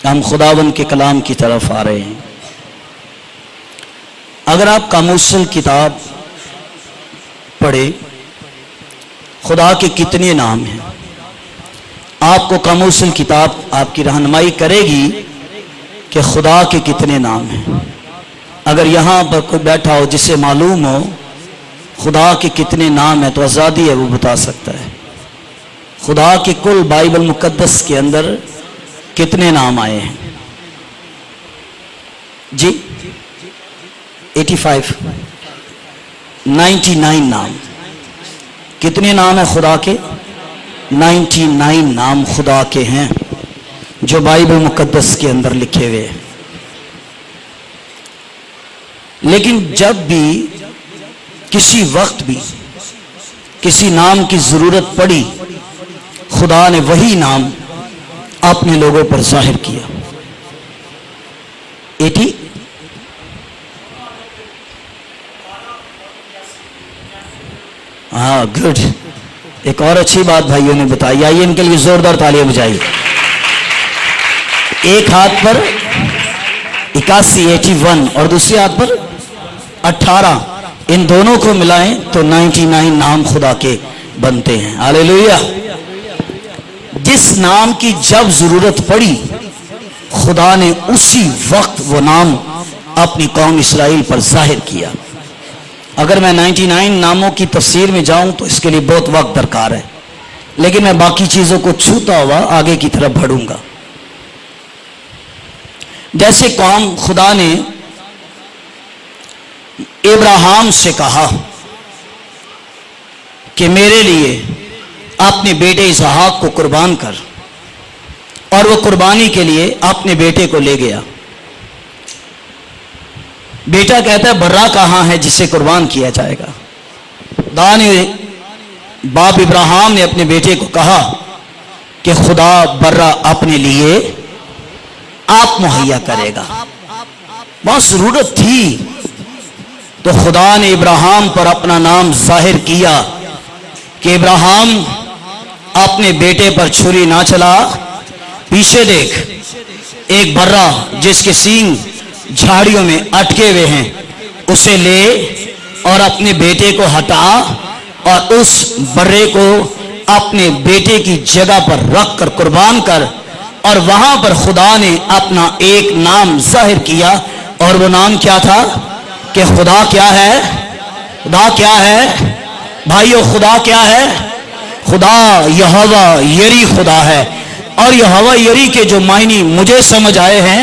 हम खुदावंद के कलाम की तरफ आ रहे हैं। अगर आप कामूसल किताब पढ़े, खुदा के कितने नाम हैं, आपको कामूसल किताब आपकी रहनुमाई करेगी कि खुदा के कितने नाम हैं। अगर यहाँ पर कोई बैठा हो जिसे मालूम हो खुदा के कितने नाम हैं तो आज़ादी है, वो बता सकता है खुदा के कुल बाइबल मुकद्दस के अंदर कितने नाम आए हैं। जी 85 99 नाम। कितने नाम है खुदा के? 99 नाम खुदा के हैं जो बाइबल मुकद्दस के अंदर लिखे हुए हैं। लेकिन जब भी किसी वक्त भी किसी नाम की जरूरत पड़ी, खुदा ने वही नाम अपने लोगों पर जाहिर किया। 80 हाँ, गुड। एक और अच्छी बात भाइयों ने बताई, आइए इनके लिए जोरदार तालियां बजाइए। एक हाथ पर 81 81 और दूसरे हाथ पर 18, इन दोनों को मिलाएं तो 99 नाम खुदा के बनते हैं। हालेलुया। जिस नाम की जब जरूरत पड़ी, खुदा ने उसी वक्त वो नाम अपनी कौम इस्राएल पर जाहिर किया। अगर मैं 99 नामों की तफसीर में जाऊं तो इसके लिए बहुत वक्त दरकार है, लेकिन मैं बाकी चीजों को छूता हुआ आगे की तरफ बढ़ूंगा। जैसे कौम खुदा ने इब्राहिम से कहा कि मेरे लिए अपने बेटे इसहाक को कुर्बान कर, और वो कुर्बानी के लिए अपने बेटे को ले गया। बेटा कहता है बर्रा कहां है जिसे कुर्बान किया जाएगा। खुदा ने, बाप इब्राहिम ने अपने बेटे को कहा कि खुदा बर्रा अपने लिए आप मुहैया करेगा। बहुत जरूरत थी तो खुदा ने इब्राहिम पर अपना नाम जाहिर किया कि इब्राहिम अपने बेटे पर छुरी ना चला, पीछे देख, एक बर्रा जिसके सींग झाड़ियों में अटके हुए हैं उसे ले और अपने बेटे को हटा और उस बर्रे को अपने बेटे की जगह पर रख कर कुर्बान कर। और वहां पर खुदा ने अपना एक नाम जाहिर किया, और वो नाम क्या था कि खुदा क्या है? खुदा क्या है भाइयों? खुदा क्या है? खुदा यहोवा यरी खुदा है। और यहोवा यरी के जो मायने मुझे समझ आए हैं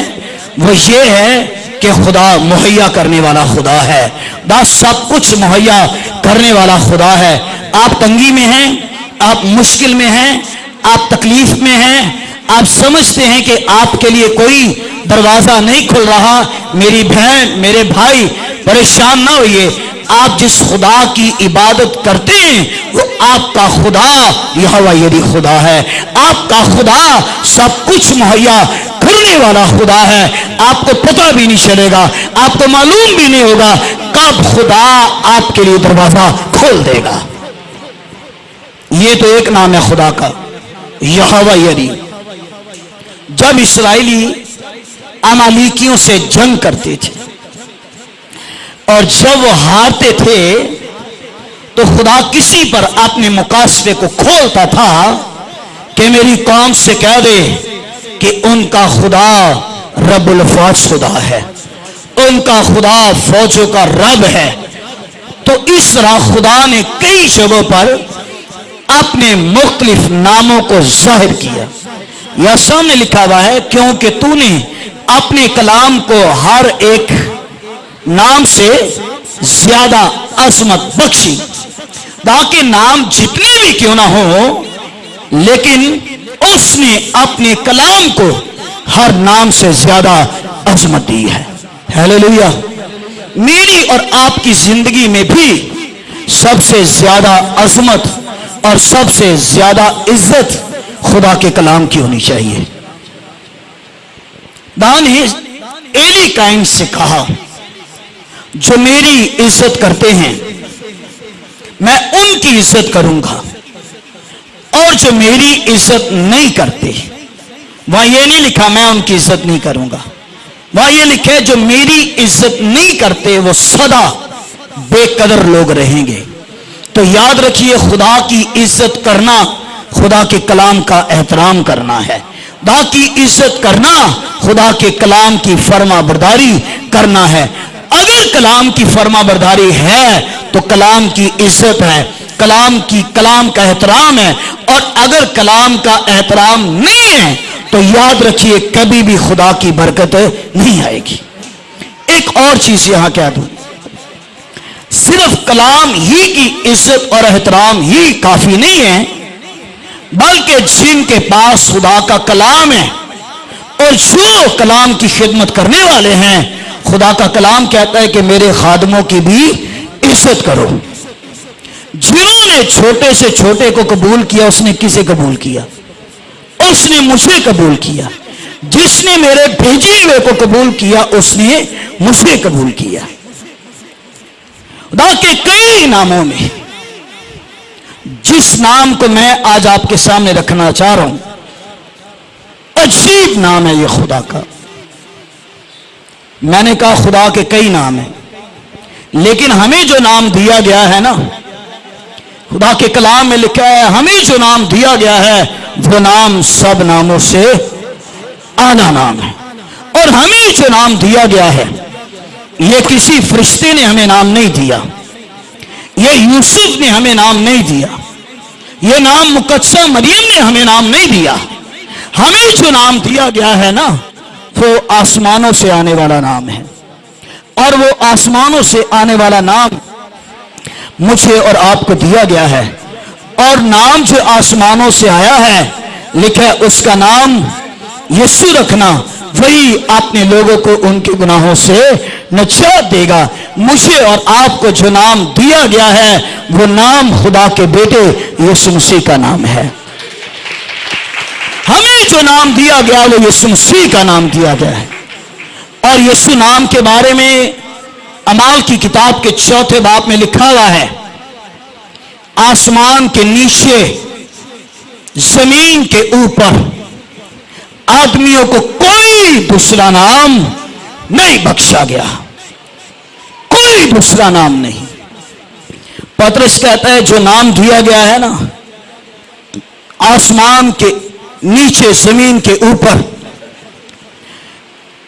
वो ये है कि खुदा मुहैया करने वाला खुदा है। बस सब कुछ मुहैया करने वाला खुदा है। आप तंगी में हैं, आप मुश्किल में हैं, आप तकलीफ में हैं, आप समझते हैं कि आपके लिए कोई दरवाजा नहीं खुल रहा, मेरी बहन मेरे भाई परेशान ना होइए। आप जिस खुदा की इबादत करते हैं वो आपका खुदा यहोवा यरी खुदा है। आपका खुदा सब कुछ मुहैया करने वाला खुदा है। आपको पता भी नहीं चलेगा, आपको मालूम भी नहीं होगा कब खुदा आपके लिए दरवाजा खोल देगा। ये तो एक नाम है खुदा का, यहोवा यरी। जब इस्राएली अमालेकियों से जंग करते थे और जब वो हारते थे तो खुदा किसी पर अपने मुकासबे को खोलता था कि मेरी कौम से कह दे कि उनका खुदा रब्बुल फौज खुदा है, उनका खुदा फौजों का रब है। तो इस तरह खुदा ने कई जगहों पर अपने मुख्तलिफ नामों को जाहिर किया। यह सामने लिखा हुआ है, क्योंकि तूने अपने कलाम को हर एक नाम से ज्यादा अजमत बख्शी। ताकि नाम जितने भी क्यों ना हो, लेकिन उसने अपने कलाम को हर नाम से ज्यादा अजमत दी है। हालेलुया। मेरी और आपकी जिंदगी में भी सबसे ज्यादा अजमत और सबसे ज्यादा इज्जत खुदा के कलाम की होनी चाहिए। दान ने एली काइन से कहा, जो मेरी इज्जत करते हैं मैं उनकी इज्जत करूंगा, और जो मेरी इज्जत नहीं करते वहां ये नहीं लिखा मैं उनकी इज्जत नहीं करूंगा, वहां ये लिखे जो मेरी इज्जत नहीं करते वो सदा बेकदर लोग रहेंगे। तो याद रखिए, खुदा की इज्जत करना खुदा के कलाम का एहतराम करना है। खुदा की इज्जत करना खुदा के कलाम की फर्मा बरदारी करना है। अगर कलाम की फर्मा बरदारी है तो कलाम की इज्जत है, कलाम का एहतराम है। और अगर कलाम का एहतराम नहीं है तो याद रखिए कभी भी खुदा की बरकत नहीं आएगी। एक और चीज यहां कह दूं, सिर्फ कलाम ही की इज्जत और एहतराम ही काफी नहीं है, बल्कि जिनके पास खुदा का कलाम है और जो कलाम की खिदमत करने वाले हैं, खुदा का कलाम कहता है कि मेरे खादमों की भी इज्जत करो। जिन्होंने छोटे से छोटे को कबूल किया उसने किसे कबूल किया? उसने मुझे कबूल किया। जिसने मेरे भेजे हुए को कबूल किया उसने मुझे कबूल किया। खुदा के कई नामों में जिस नाम को मैं आज आपके सामने रखना चाह रहा हूं, अजीब नाम है ये खुदा का। मैंने कहा खुदा के कई नाम हैं, लेकिन हमें जो नाम दिया गया है ना, खुदा के कलाम में लिखा है, हमें जो नाम दिया गया है वो नाम सब नामों से आला नाम है। और हमें जो नाम दिया गया है ये किसी फरिश्ते ने हमें नाम नहीं दिया, ये यूसुफ ने हमें नाम नहीं दिया, ये नाम मुकद्दसा मरियम ने हमें नाम नहीं दिया। हमें जो नाम दिया गया है ना वो आसमानों से आने वाला नाम है। और वो आसमानों से आने वाला नाम मुझे और आपको दिया गया है। और नाम जो आसमानों से आया है, लिखा है उसका नाम यीशु रखना, वही अपने लोगों को उनके गुनाहों से निजात देगा। मुझे और आपको जो नाम दिया गया है वो नाम खुदा के बेटे यीशु मसीह का नाम है। हमें जो नाम दिया गया वो यीशु मसीह का नाम दिया गया है। और यीशु नाम के बारे में अमाल की किताब के 4 बाब में लिखा हुआ है, आसमान के नीचे जमीन के ऊपर आदमियों को कोई दूसरा नाम नहीं बख्शा गया, कोई दूसरा नाम नहीं। पतरस कहता है जो नाम दिया गया है ना आसमान के नीचे जमीन के ऊपर,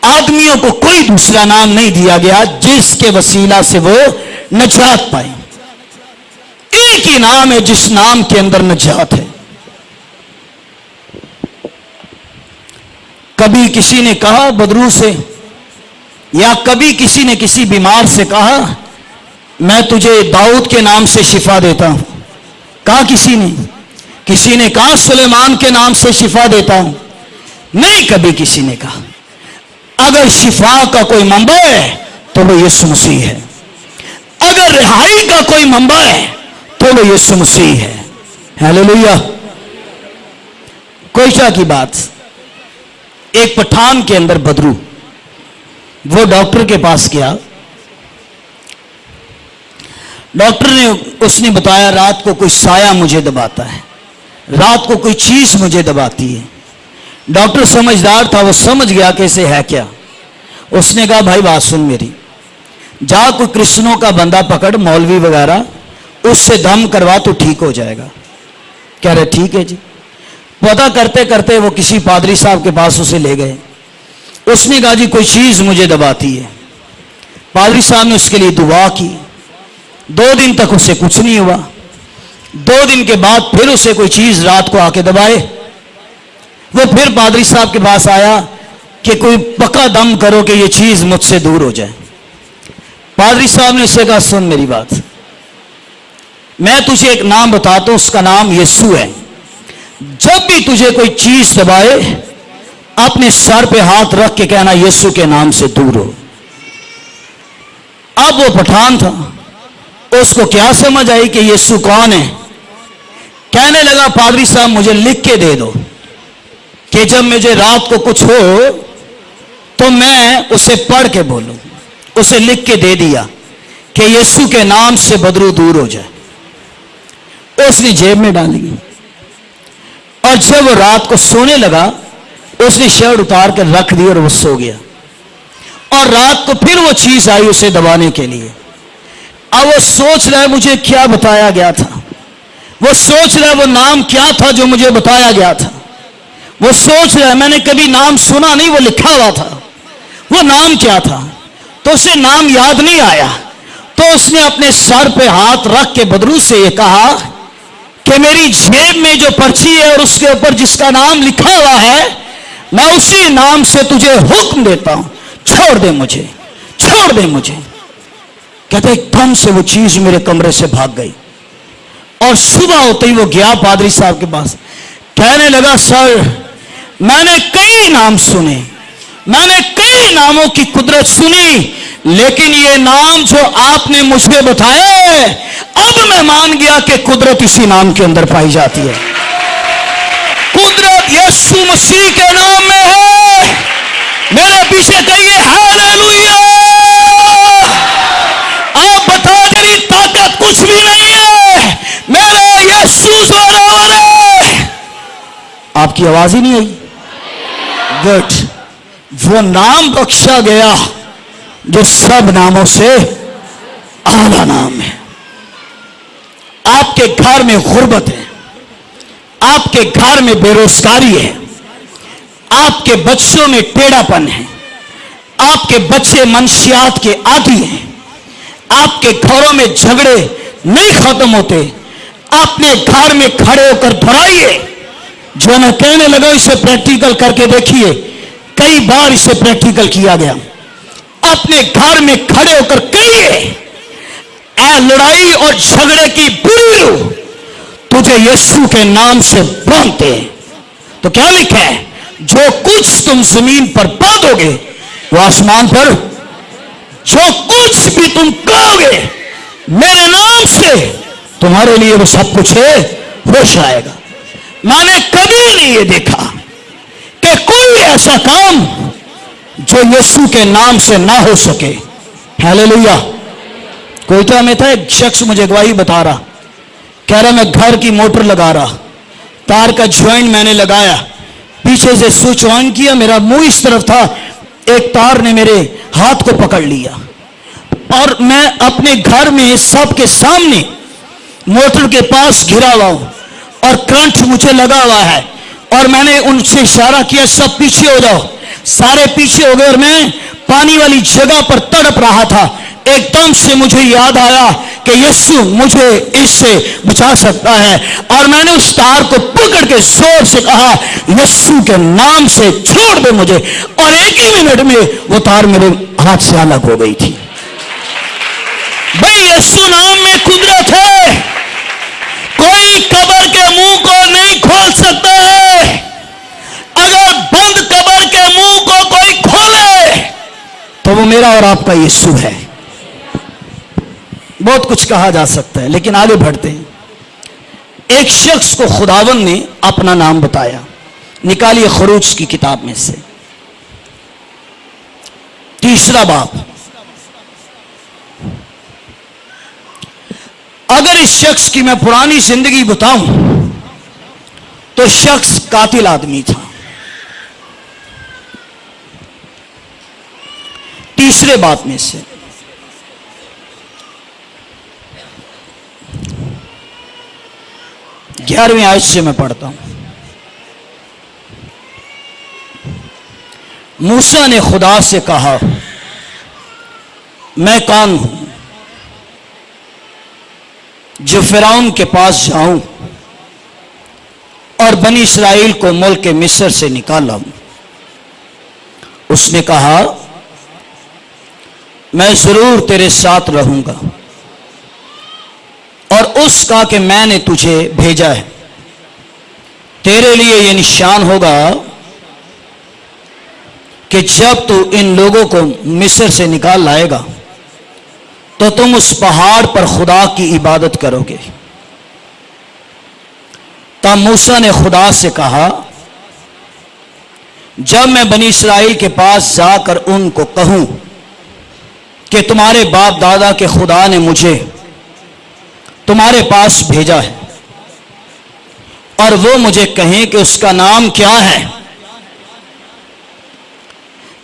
आदमियों को कोई दूसरा नाम नहीं दिया गया जिसके वसीला से वो निजात पाए। एक ही नाम है जिस नाम के अंदर निजात है। कभी किसी ने कहा बदरू से, या कभी किसी ने किसी बीमार से कहा मैं तुझे दाऊद के नाम से शिफा देता हूं। कहा किसी ने कहा सुलेमान के नाम से शिफा देता हूं। नहीं कभी किसी ने कहा। अगर शिफा का कोई मंबा है तो वो यीशु मसीह है। अगर रिहाई का कोई मंबा है तो वो यीशु मसीह है। हालेलुया। कोयटा की बात, एक पठान के अंदर बदरू, वो डॉक्टर के पास गया। डॉक्टर ने उसने बताया रात को कोई साया मुझे दबाता है, रात को कोई चीज मुझे दबाती है। डॉक्टर समझदार था, वो समझ गया कि इसे है क्या। उसने कहा भाई बात सुन मेरी, जा कोई कृष्णों का बंदा पकड़, मौलवी वगैरह, उससे दम करवा तो ठीक हो जाएगा। कह रहे ठीक है जी। पता करते करते वो किसी पादरी साहब के पास उसे ले गए। उसने कहा जी कोई चीज मुझे दबाती है। पादरी साहब ने उसके लिए दुआ की। 2 दिन तक उससे कुछ नहीं हुआ। 2 दिन के बाद फिर उसे कोई चीज रात को आके दबाए। वो फिर पादरी साहब के पास आया कि कोई पक्का दम करो कि ये चीज मुझसे दूर हो जाए। पादरी साहब ने उससे कहा सुन मेरी बात, मैं तुझे एक नाम बताता हूं, उसका नाम यीशु है। जब भी तुझे कोई चीज दबाए अपने सर पे हाथ रख के कहना यीशु के नाम से दूर हो। अब वो पठान था, उसको क्या समझ आई कि यीशु कौन है। कहने लगा पादरी साहब मुझे लिख के दे दो कि जब मुझे रात को कुछ हो तो मैं उसे पढ़ के बोलूं। उसे लिख के दे दिया कि यीशु के नाम से बदरू दूर हो जाए। उसने जेब में डाली और जब वो रात को सोने लगा उसने शर्ट उतार कर रख दी और वो सो गया। और रात को फिर वो चीज आई उसे दबाने के लिए। अब वो सोच रहा है मुझे क्या बताया गया था, वो सोच रहा है वो नाम क्या था जो मुझे बताया गया था, वो सोच रहा है मैंने कभी नाम सुना नहीं, वो लिखा हुआ था, वो नाम क्या था। तो उसे नाम याद नहीं आया। तो उसने अपने सर पे हाथ रख के बदरू से ये कहा कि मेरी जेब में जो पर्ची है और उसके ऊपर जिसका नाम लिखा हुआ है, मैं उसी नाम से तुझे हुक्म देता हूं, छोड़ दे मुझे, छोड़ दे मुझे। कहते एकदम से वो चीज मेरे कमरे से भाग गई। और सुबह होते ही वो गया पादरी साहब के पास, कहने लगा सर मैंने कई नाम सुने, मैंने कई नामों की कुदरत सुनी, लेकिन ये नाम जो आपने मुझे बताया है, अब मैं मान गया कि कुदरत इसी नाम के अंदर पाई जाती है। कुदरत यीशु मसीह के नाम में है। मेरे पीछे कहिए हालेलुया। आप बता मेरी ताकत कुछ भी नहीं है, मेरा यीशु बराबर है। आपकी आवाज ही नहीं आई? गुड। वो नाम बख्शा गया जो सब नामों से आला नाम है। आपके घर में गुर्बत है, आपके घर में बेरोजगारी है, आपके बच्चों में टेढ़ापन है, आपके बच्चे मनशियात के आदी हैं, आपके घरों में झगड़े नहीं खत्म होते, अपने घर में खड़े होकर दोहराइए। जो मैं कहने लगा इसे प्रैक्टिकल करके देखिए। कई बार इसे प्रैक्टिकल किया गया। अपने घर में खड़े होकर कहिए, ऐ लड़ाई और झगड़े की बुरी रूह तुझे यीशु के नाम से बांधते हैं। तो क्या लिखा है? जो कुछ तुम जमीन पर बांधोगे वो आसमान पर, जो कुछ भी तुम कहोगे मेरे नाम से तुम्हारे लिए वो सब कुछ है हो जाएगा। मैंने कभी नहीं ये देखा कि कोई ऐसा काम जो यीशु के नाम से ना हो सके। हालेलुया। कोयटा में था एक शख्स मुझे गवाही बता रहा, कह रहा मैं घर की मोटर लगा रहा, तार का ज्वाइंट मैंने लगाया, पीछे से स्विच ऑन किया, मेरा मुंह इस तरफ था, एक तार ने मेरे हाथ को पकड़ लिया और मैं अपने घर में सबके सामने मोटर के पास घिरा हुआ हूं और करंट मुझे लगा हुआ है। और मैंने उनसे इशारा किया सब पीछे हो जाओ। सारे पीछे हो गए और मैं पानी वाली जगह पर तड़प रहा था। एकदम से मुझे याद आया कि यीशु मुझे इससे बचा सकता है और मैंने उस तार को पकड़ के जोर से कहा यीशु के नाम से छोड़ दे मुझे। और एक ही मिनट में वो तार मेरे हाथ से अलग हो गई थी। भाई यीशु नाम में कुदरत है। कोई कब्र के मुंह को नहीं खोल सकता है। अगर बंद कब्र के मुंह को कोई खोले तो वो मेरा और आपका यीशु है। बहुत कुछ कहा जा सकता है लेकिन आगे बढ़ते हैं। एक शख्स को खुदावन ने अपना नाम बताया। निकालिए खरूज की किताब में से 3 बाब। अगर इस शख्स की मैं पुरानी जिंदगी बताऊं तो शख्स कातिल आदमी था। 3 बाब में से 11वीं आयत से मैं पढ़ता हूं। मूसा ने खुदा से कहा मैं कौन हूं जो फिरौन के पास जाऊं और बनी इस्राएल को मुल्क मिस्र से निकाला। उसने कहा मैं जरूर तेरे साथ रहूंगा और उसका कि मैंने तुझे भेजा है। तेरे लिए यह निशान होगा कि जब तू इन लोगों को मिस्र से निकाल लाएगा तो तुम उस पहाड़ पर खुदा की इबादत करोगे। तब मूसा ने खुदा से कहा जब मैं बनी इस्राएल के पास जाकर उनको कहूं कि तुम्हारे बाप दादा के खुदा ने मुझे तुम्हारे पास भेजा है और वो मुझे कहें कि उसका नाम क्या है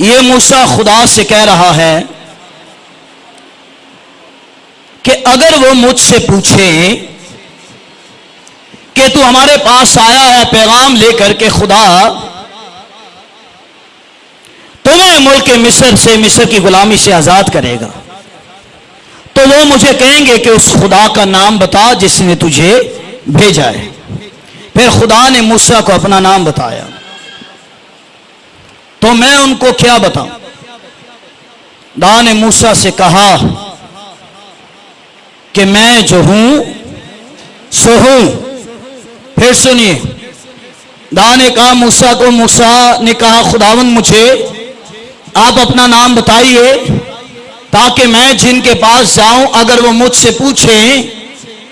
ये मूसा खुदा से कह रहा है कि अगर वो मुझसे पूछे कि तू हमारे पास आया है पैगाम लेकर के खुदा तुम्हें मुल्क मिस्र से, मिस्र की गुलामी से आजाद करेगा, तो वो मुझे कहेंगे कि उस खुदा का नाम बता जिसने तुझे भेजा है। फिर खुदा ने मूसा को अपना नाम बताया, तो मैं उनको क्या बताऊं? खुदा ने मूसा से कहा कि मैं जो हूं सो हूं। फिर सुनिए, खुदा ने कहा मूसा को, मूसा ने कहा खुदावंद मुझे आप अपना नाम बताइए ताकि मैं जिनके पास जाऊं, अगर वो मुझसे पूछें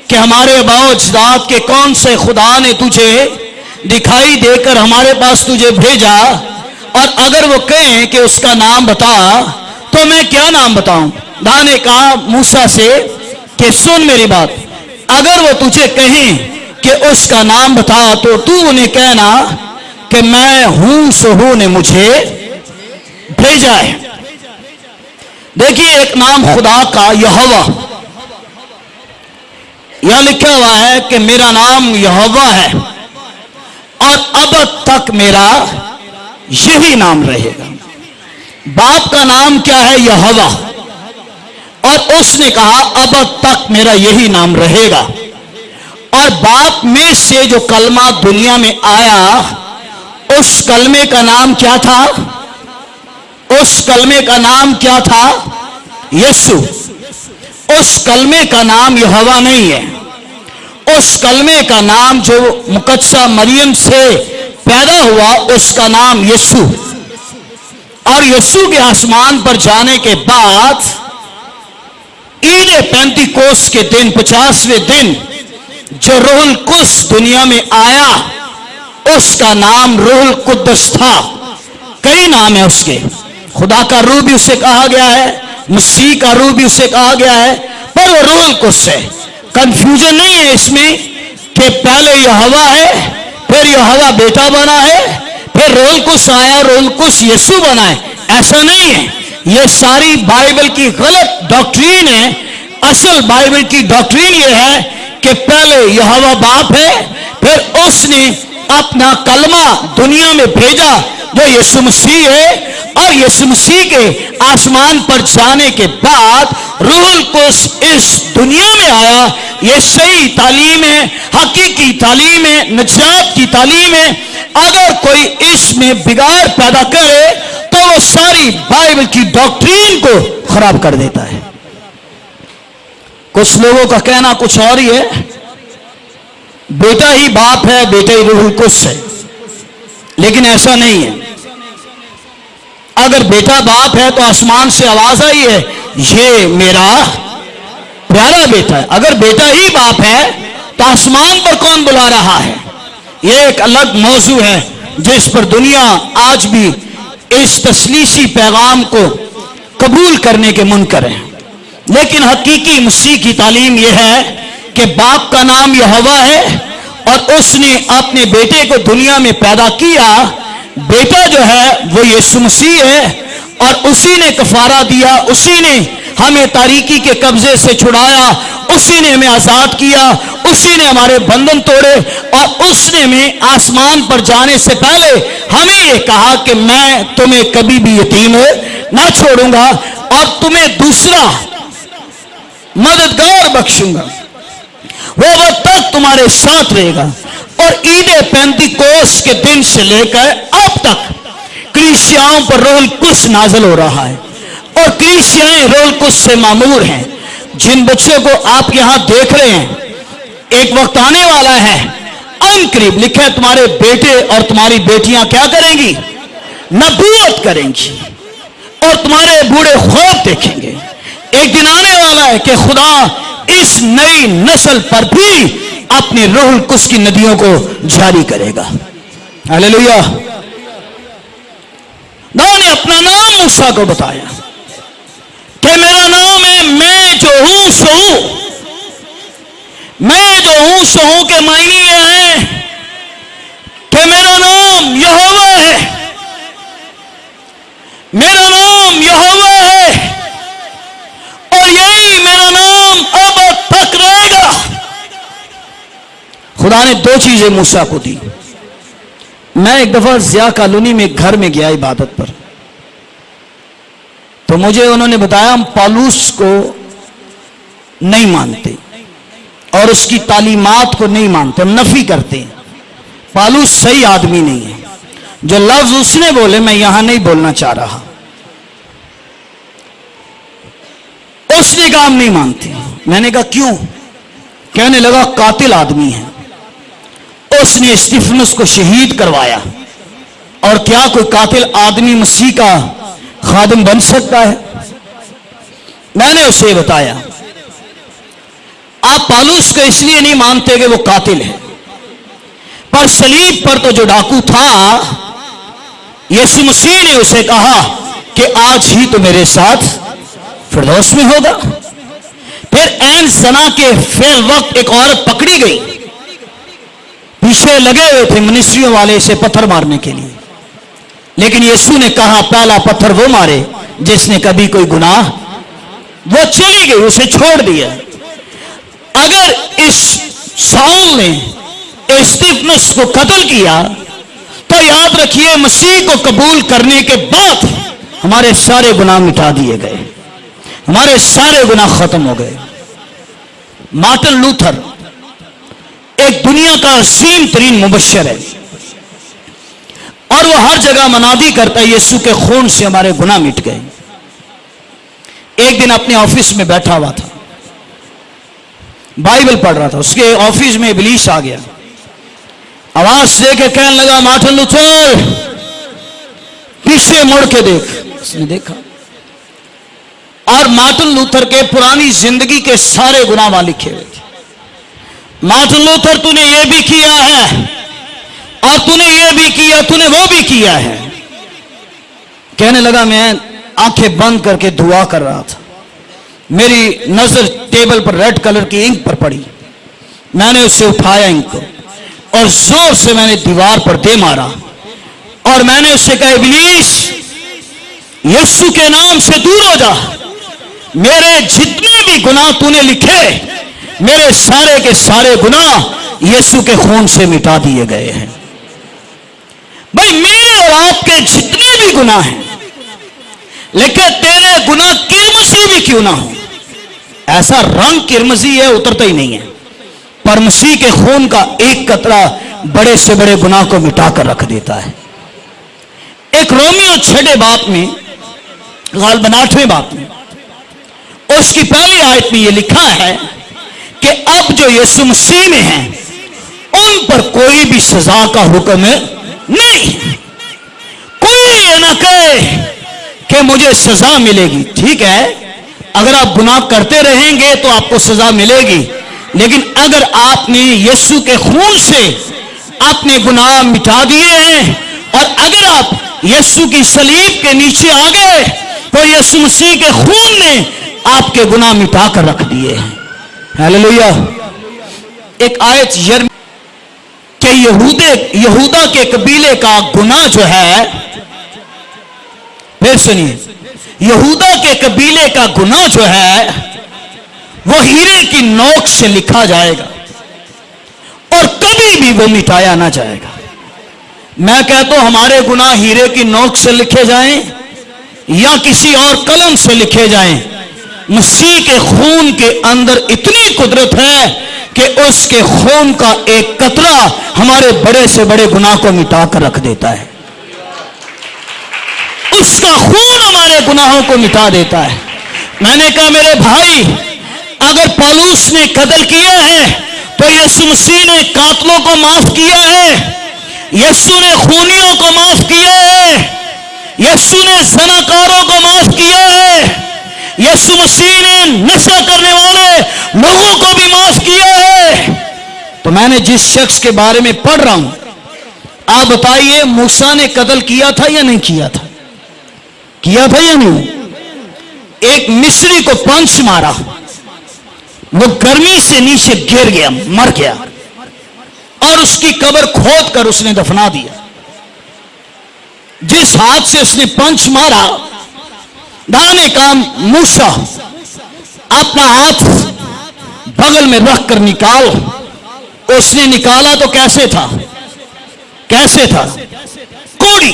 कि हमारे आबाओ अजदाद के कौन से खुदा ने तुझे दिखाई देकर हमारे पास तुझे भेजा, और अगर वो कहें कि उसका नाम बता, तो मैं क्या नाम बताऊं? खुदा ने कहा मूसा से कि सुन मेरी बात, अगर वो तुझे कहें कि उसका नाम बता तो तू उन्हें कहना कि मैं हूं सो हूं ने मुझे भेजा है। देखिए, एक नाम खुदा का यहोवा, यह लिखा हुआ है कि मेरा नाम यहोवा है और अब तक मेरा यही नाम रहेगा। बाप का नाम क्या है? यहोवा, और उसने कहा अब तक मेरा यही नाम रहेगा। और बाप में से जो कलमा दुनिया में आया, उस कलमे का नाम क्या था? उस कलमे का नाम क्या था? यीशु। उस कलमे का नाम यहोवा नहीं है। उस कलमे का नाम जो मुकद्दसा मरियम से पैदा हुआ, उसका नाम यीशु। और यीशु के आसमान पर जाने के बाद ईद पेंतिकोस के दिन, 50वें दिन, जो रूहुल कुद्स दुनिया में आया, उसका नाम रूहुल कुद्दस था। कई नाम है उसके, खुदा का रूह भी उसे कहा गया है, मसीह का रूह भी उसे कहा गया है, पर वो रूहुल कुद्स है। कंफ्यूजन नहीं है इसमें कि पहले यहोवा है, फिर यहोवा बेटा बना है, फिर रूहुल कुद्स आया, रूहुल कुद्स यीशु बना है। ऐसा नहीं है, ये सारी बाइबल की गलत डॉक्ट्रीन है। असल बाइबल की डॉक्ट्रीन ये है कि पहले यहोवा बाप है, फिर उसने अपना कलमा दुनिया में भेजा जो यीशु मसीह है, और यीशु मसीह के आसमान पर जाने के बाद रूहुल कुद्स इस दुनिया में आया। ये सही तालीम है, हकीकी तालीम है, निजात की तालीम है। अगर कोई इसमें बिगाड़ पैदा करे तो वो सारी बाइबल की डॉक्ट्रीन को खराब कर देता है। कुछ लोगों का कहना कुछ और ही है, बेटा ही बाप है, बेटा ही रूहुल कुद्स है, लेकिन ऐसा नहीं है। अगर बेटा बाप है तो आसमान से आवाज आई है, ये मेरा प्यारा बेटा है। अगर बेटा ही बाप है तो आसमान पर कौन बुला रहा है? ये एक अलग मौजू है जिस पर दुनिया आज भी इस तसलीसी पैगाम को कबूल करने के मुनकर है। लेकिन हकीकी मसीह की तालीम यह है कि बाप का नाम यहोवा है और उसने अपने बेटे को दुनिया में पैदा किया। बेटा जो है वो यीशु मसीह है और उसी ने कफारा दिया, उसी ने हमें तारीकी के कब्जे से छुड़ाया, उसी ने हमें आजाद किया, उसी ने हमारे बंधन तोड़े, और उसने हमें आसमान पर जाने से पहले हमें यह कहा कि मैं तुम्हें कभी भी यतीम ना छोड़ूंगा और तुम्हें दूसरा मददगार बख्शूंगा, वो वक्त तक तुम्हारे साथ रहेगा। और ईद पेंतिकोस के दिन से लेकर अब तक कलीसियाओं पर रूहुल कुद्स नाज़िल हो रहा है और कलीसियाएं रूहुल कुद्स से मामूर हैं। जिन बच्चों को आप यहां देख रहे हैं, एक वक्त आने वाला है अनकरीब, लिखा है तुम्हारे बेटे और तुम्हारी बेटियां क्या करेंगी? नबूवत करेंगी और तुम्हारे बूढ़े ख्वाब देखेंगे। एक दिन आने वाला है कि खुदा इस नई नस्ल पर भी अपने रूहुल कुद्स की नदियों को जारी करेगा। हालेलुया। खुदा ने अपना नाम मूसा को बताया कि मेरा नाम है मैं जो हूं सो हूं। मैं जो हूं सो हूं के मायने ये है कि मेरा नाम यहोवा है। मेरा खुदा ने दो चीजें मूसा को दी। मैं एक दफा जिया कॉलोनी में एक घर में गया इबादत पर, तो मुझे उन्होंने बताया हम पौलुस को नहीं मानते और उसकी तालीमात को नहीं मानते, हम नफी करते हैं। पौलुस सही आदमी नहीं है। जो लफ्ज उसने बोले मैं यहां नहीं बोलना चाह रहा, उसने कहा हम नहीं मानते। मैंने कहा क्यों? कहने लगा कातिल आदमी है, उसने स्टीफनस को शहीद करवाया। और क्या कोई कातिल आदमी मसीह का खादिम बन सकता है? मैंने उसे बताया आप पौलुस को इसलिए नहीं मानते कि वो कातिल है, पर सलीब पर तो जो डाकू था यीशु मसीह ने उसे कहा कि आज ही तो मेरे साथ फिरदौस में होगा। फिर ऐन जना के फेल वक्त एक औरत पकड़ी गई, पीछे लगे हुए थे मिनिस्ट्रियों वाले इसे पत्थर मारने के लिए, लेकिन यीशु ने कहा पहला पत्थर वो मारे जिसने कभी कोई गुनाह, वो चली गई, उसे छोड़ दिया। अगर इस शाऊल ने स्टीफनस को कत्ल किया तो याद रखिए मसीह को कबूल करने के बाद हमारे सारे गुनाह मिटा दिए गए, हमारे सारे गुनाह खत्म हो गए। मार्टिन लूथर एक दुनिया का अजीम तरीन मुबश्शिर है और वो हर जगह मनादी करता है यीशु के खून से हमारे गुनाह मिट गए। एक दिन अपने ऑफिस में बैठा हुआ था, बाइबल पढ़ रहा था, उसके ऑफिस में इब्लीस आ गया, आवाज दे के कहने लगा मार्टिन लूथर पीछे मुड़ के देख। उसने देखा और मार्टिन लूथर के पुरानी जिंदगी के सारे गुनाह वहां लिखे हुए थे। मार्टिन लूथर तूने ये भी किया है और तूने ये भी किया, तूने वो भी किया है। कहने लगा मैं आंखें बंद करके दुआ कर रहा था, मेरी नजर टेबल पर रेड कलर की इंक पर पड़ी, मैंने उसे उठाया इंक को और जोर से मैंने दीवार पर दे मारा और मैंने उससे कहा इब्लीस यीशु के नाम से दूर हो जा, मेरे जितने भी गुनाह तूने लिखे मेरे सारे के सारे गुनाह यीशु के खून से मिटा दिए गए हैं। भाई मेरे और आपके जितने भी गुनाह हैं, लेकिन तेरे गुनाह किरमसी भी क्यों ना हो, ऐसा रंग किरमसी है उतरता ही नहीं है, पर मसीह के खून का एक कतरा बड़े से बड़े गुनाह को मिटाकर रख देता है। एक रोमियो 6 बाप में गालिबन 8वें बाप में उसकी पहली आयत में यह लिखा है कि अब जो यीशु मसीह में हैं उन पर कोई भी सजा का हुक्म नहीं। कोई ये ना कहे कि मुझे सजा मिलेगी। ठीक है, अगर आप गुनाह करते रहेंगे तो आपको सजा मिलेगी, लेकिन अगर आपने यीशु के खून से अपने गुनाह मिटा दिए हैं और अगर आप यीशु की सलीब के नीचे आ गए तो यीशु मसीह के खून ने आपके गुनाह मिटा कर रख दिए हैं। हालेलुया। एक आयत कि यहूदा के कबीले का गुनाह जो है, फिर सुनिए, यहूदा के कबीले का गुनाह जो है वो हीरे की नोक से लिखा जाएगा और कभी भी वो मिटाया ना जाएगा। मैं कहता हूं हमारे गुनाह हीरे की नोक से लिखे जाएं या किसी और कलम से लिखे जाएं, मसीह के खून के अंदर इतनी कुदरत है कि उसके खून का एक कतरा हमारे बड़े से बड़े गुनाह को मिटा कर रख देता है। उसका खून हमारे गुनाहों को मिटा देता है। मैंने कहा मेरे भाई, अगर पौलुस ने कत्ल किया है तो यीशु मसीह ने कातलों को माफ किया है, यीशु ने खूनियों को माफ किया है, यीशु ने ज़नाकारों को माफ किया है, यीशु मसीह ने नशा करने वाले लोगों को भी माफ किया है। तो मैंने जिस शख्स के बारे में पढ़ रहा हूं, आप बताइए मूसा ने कत्ल किया था या नहीं किया था? किया था या नहीं? एक मिस्री को पंच मारा, वो गर्मी से नीचे गिर गया, मर गया और उसकी कब्र खोद कर उसने दफना दिया। जिस हाथ से उसने पंच मारा, दाने का मूसा अपना हाथ बगल में रखकर निकाल उसने निकाला तो कैसे था? कैसे था? कोड़ी।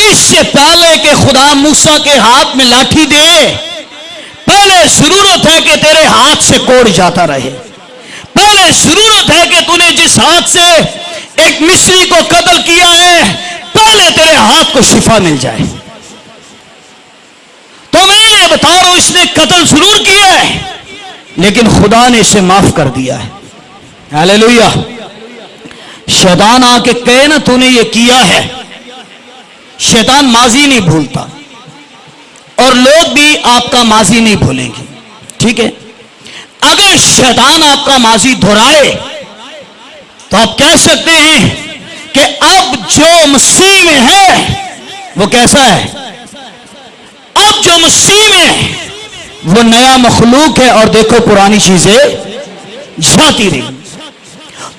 इससे पहले कि खुदा मूसा के हाथ में लाठी दे, पहले जरूरत है कि तेरे हाथ से कोड़ जाता रहे। पहले जरूरत है कि तूने जिस हाथ से एक मिस्री को कत्ल किया है, पहले तेरे हाथ को शिफा मिल जाए। तो मैं ये बता रहा हूं, इसने कत्ल जरूर किया है, लेकिन खुदा ने इसे माफ कर दिया है। हालेलुया। शैतान आके कहे ना तूने ये किया है, शैतान माजी नहीं भूलता, और लोग भी आपका माजी नहीं भूलेंगे। ठीक है? अगर शैतान आपका माजी दोहराए तो आप कह सकते हैं कि अब जो मसीह में है वो कैसा है? अब जो मसीह में है वो नया मखलूक है, और देखो पुरानी चीजें जाती रही।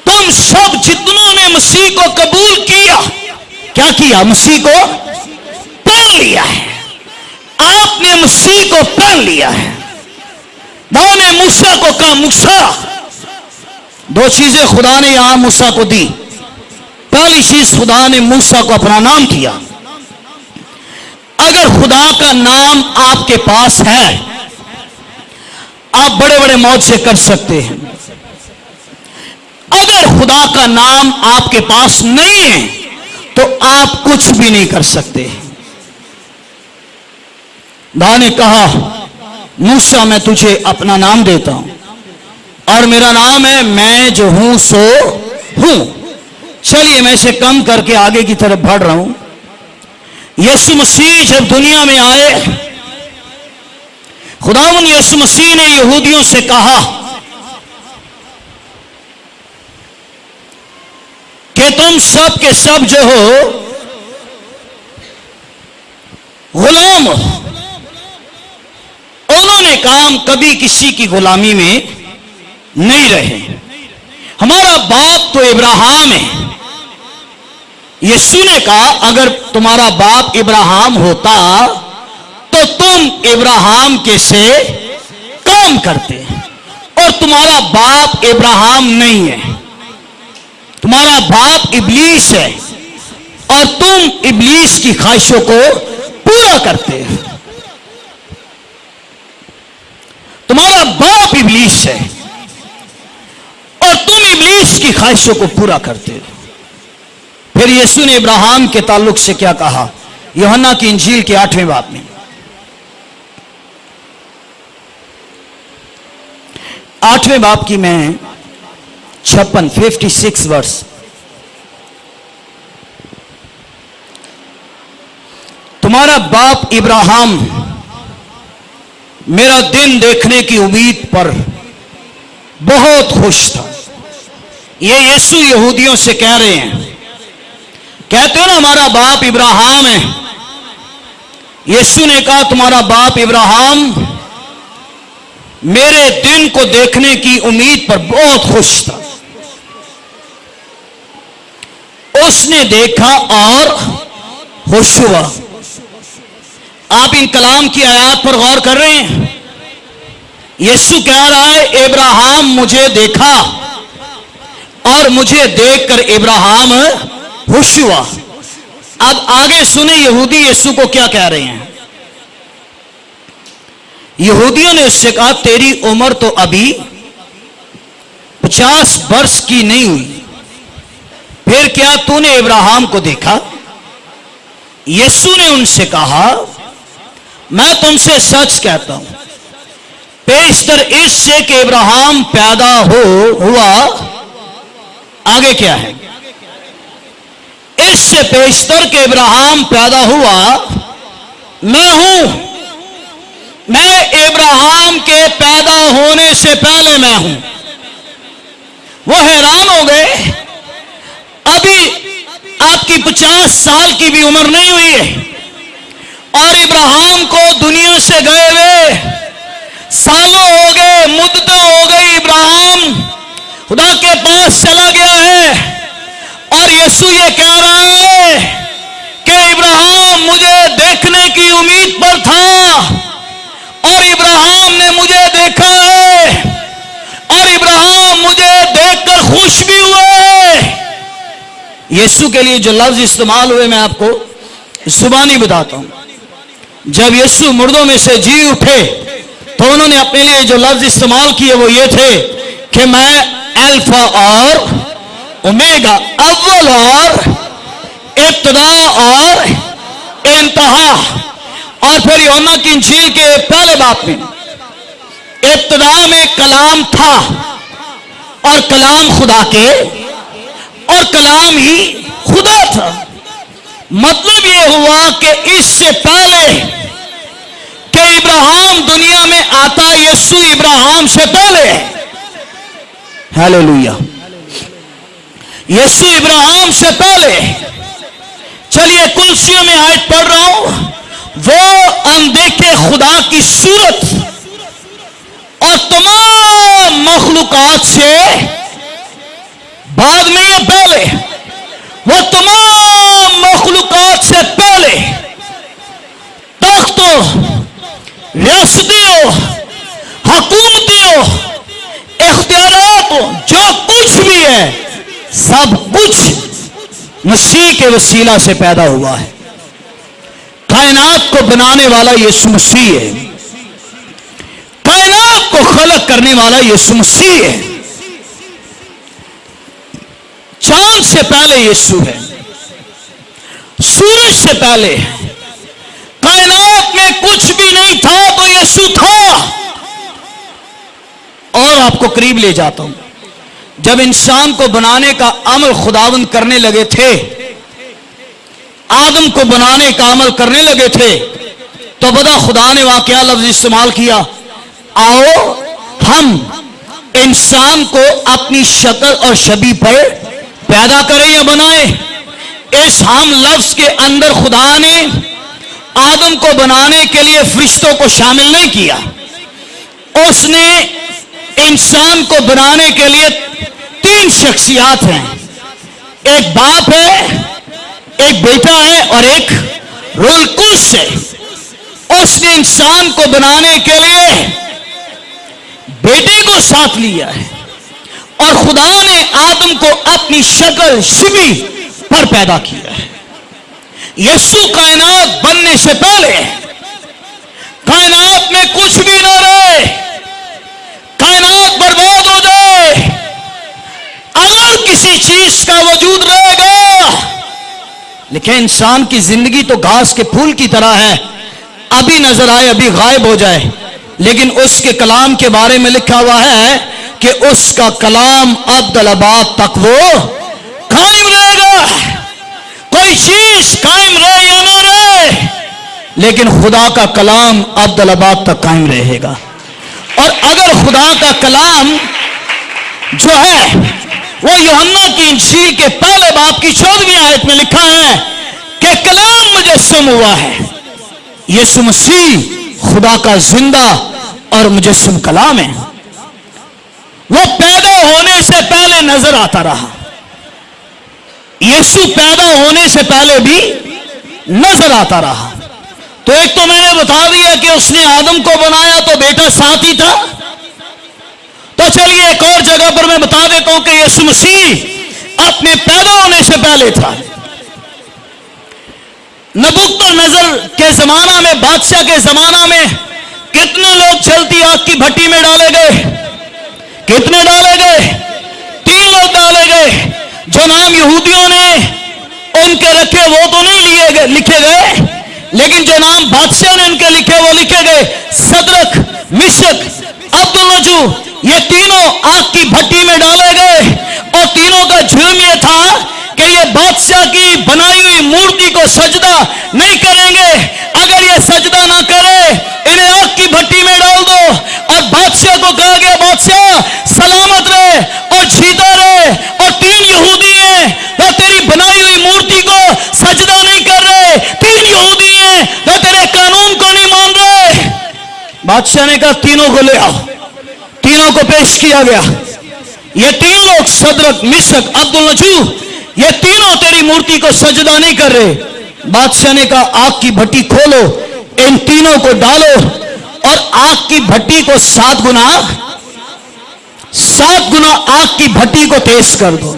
तुम सब जितनों ने मसीह को कबूल किया, क्या किया? मसीह को पहन लिया है। आपने मसीह को पहन लिया है। दाऊद ने मूसा को कहा, मूसा, दो चीजें खुदा ने यहां मूसा को दी। पहली चीज, खुदा ने मूसा को अपना नाम किया। अगर खुदा का नाम आपके पास है, आप बड़े बड़े मौजे कर सकते हैं। अगर खुदा का नाम आपके पास नहीं है तो आप कुछ भी नहीं कर सकते। खुदा ने कहा, मूसा मैं तुझे अपना नाम देता हूं, और मेरा नाम है मैं जो हूं सो हूं। चलिए मैं इसे कम करके आगे की तरफ बढ़ रहा हूं। यीशु मसीह जब दुनिया में आए, खुदावंद यीशु मसीह ने यहूदियों से कहा कि तुम सब के सब जो हो गुलाम हो। उन्होंने कहा हम कभी किसी की गुलामी में नहीं रहे, हमारा बाप तो इब्राहिम है। यीशु ने कहा अगर तुम्हारा बाप इब्राहिम होता तो तुम इब्राहिम के से काम करते, और तुम्हारा बाप इब्राहिम नहीं है, तुम्हारा बाप इब्लीस है, और तुम इब्लीस की ख्वाहिशों को पूरा करते हो। तुम्हारा बाप इब्लीस है और तुम इब्लीस की ख्वाहिशों को पूरा करते हो। फिर यीशु ने इब्राहिम के ताल्लुक से क्या कहा? यूहन्ना की इंजील के 8वें बाब में, 8वें बाब की मैं 56 वर्ष, तुम्हारा बाप इब्राहिम मेरा दिन देखने की उम्मीद पर बहुत खुश था। ये यीशु यहूदियों से कह रहे हैं, कहते हो ना हमारा बाप इब्राहिम है। यीशु ने कहा तुम्हारा बाप इब्राहिम मेरे दिन को देखने की उम्मीद पर बहुत खुश था। उसने देखा और खुश हुआ। आप इन कलाम की आयत पर गौर कर रहे हैं। यीशु कह रहा है इब्राहिम मुझे देखा और मुझे देखकर इब्राहिम खुश हुआ। अब आगे सुने यहूदी यीशु को क्या कह रहे हैं। यहूदियों ने उससे कहा तेरी उम्र तो अभी 50 वर्ष की नहीं हुई, फिर क्या तूने इब्राहिम को देखा? यीशु ने उनसे कहा मैं तुमसे सच कहता हूं, पेशतर इससे कि इब्राहिम पैदा हुआ, आगे क्या है? इससे पेशतर के इब्राहिम पैदा हुआ, मैं हूं, मैं इब्राहिम के पैदा होने से पहले मैं हूं। वो हैरान हो गए, अभी आपकी 50 साल की भी उम्र नहीं हुई है और इब्राहिम को दुनिया से गए हुए सालों हो गए, मुद्दतें हो गई। इब्राहिम खुदा के पास चला गया है और यीशु ये कह रहा है कि इब्राहिम मुझे देखने की उम्मीद पर था और इब्राहिम ने मुझे देखा है और इब्राहिम मुझे देख यीशु के लिए जो लफ्ज इस्तेमाल हुए मैं आपको जुबानी बताता हूं। जब यीशु मुर्दों में से जी उठे तो उन्होंने अपने लिए जो लफ्ज इस्तेमाल किए वो ये थे कि मैं अल्फा और ओमेगा, अव्वल और इब्तिदा और इंतहा। और फिर यूहन्ना की इंजील के पहले बाब में इब्तिदा में कलाम था और कलाम खुदा के और कलाम ही खुदा था। मतलब यह हुआ कि इससे पहले कि इब्राहिम दुनिया में आता, यीशु इब्राहिम से पहले है। हालेलुया, यीशु इब्राहिम से पहले। चलिए कुर्सियों में आयत पढ़ रहा हूं। वो अनदेखे खुदा की सूरत और तमाम मखलूकात से बाद में, या पहले, वो तमाम मखलूकात से पहले तख्तों, रियासतियों, हुकूमतियों, इख्तियारातों, जो कुछ भी है सब कुछ मसीह के वसीला से पैदा हुआ है। कायनात को बनाने वाला यीशु मसीह है। कायनात को खलक करने वाला यीशु मसीह है। चांद से पहले यीशु है, सूरज से पहले है। कायनात में कुछ भी नहीं था तो यीशु था। और आपको करीब ले जाता हूं, जब इंसान को बनाने का अमल खुदावंद करने लगे थे, आदम को बनाने का अमल करने लगे थे, तो बता खुदा ने वहां क्या लफ्ज इस्तेमाल किया, आओ हम इंसान को अपनी शक्ल और शबीह पर पैदा करें या बनाए। इस हम लफ्ज के अंदर खुदा ने आदम को बनाने के लिए फरिश्तों को शामिल नहीं किया। उसने इंसान को बनाने के लिए तीन शख्सियात हैं, एक बाप है, एक बेटा है और एक रूहुल कुद्स है। उसने इंसान को बनाने के लिए बेटे को साथ लिया है और खुदा ने आदम को अपनी शक्ल शिबी पर पैदा किया है। यीशु कायनात बनने से पहले, कायनात में कुछ भी ना रहे, कायनात बर्बाद हो जाए, अगर किसी चीज का वजूद रहेगा, लेकिन इंसान की जिंदगी तो घास के फूल की तरह है, अभी नजर आए अभी गायब हो जाए। लेकिन उसके कलाम के बारे में लिखा हुआ है कि उसका कलाम अब्दुल-अबाद तक वो कायम रहेगा। कोई चीज कायम रहे या ना रहे, लेकिन खुदा का कलाम अब्दुल-अबाद तक कायम रहेगा। और अगर खुदा का कलाम जो है वो यूहन्ना की इंजील के पहले बाब की 14वीं आयत में लिखा है कि कलाम मुजस्सम हुआ है। यीशु मसीह खुदा का जिंदा और मुजस्सम कलाम है। वो पैदा होने से पहले नजर आता रहा। यीशु पैदा होने से पहले भी नजर आता रहा। तो एक तो मैंने बता दिया कि उसने आदम को बनाया तो बेटा साथ ही था। तो चलिए एक और जगह पर मैं बता देता हूं कि यीशु मसीह अपने पैदा होने से पहले था। नबूकदनेस्सर के जमाना में, बादशाह के जमाना में कितने लोग जलती आग की भट्टी में डाले गए? कितने डाले गए? 3 लोग डाले गए। जो नाम यहूदियों ने उनके रखे वो तो नहीं लिखे गए, लेकिन जो नाम बादशाह ने उनके लिखे वो लिखे गए। सदरक, मिशक, अब्दुल्नजू, ये तीनों आग की भट्टी में डाले गए और तीनों का जुर्म ये था कि ये बादशाह की बनाई हुई मूर्ति को सजदा नहीं करेंगे। अगर ये सजदा ना करे इन्हें आग की भट्टी में डाल दो। और बादशाह को कहा गया बादशाह सलामत रहे और जीता रहे, और 3 यहूदी हैं तो तेरी बनाई हुई मूर्ति को सजदा नहीं कर रहे, 3 यहूदी हैं तो तेरे कानून को नहीं मान रहे। बादशाह ने कहा तीनों को ले आओ। तीनों को पेश किया गया। ये 3 लोग सदरक, मिशक, अब्दुल्नजू, ये तीनों तेरी मूर्ति को सजदा नहीं कर रहे। बादशाह ने कहा आग की भट्टी खोलो, इन तीनों को डालो और आग की भट्टी को 7 गुना आग की भट्टी को तेज कर दो।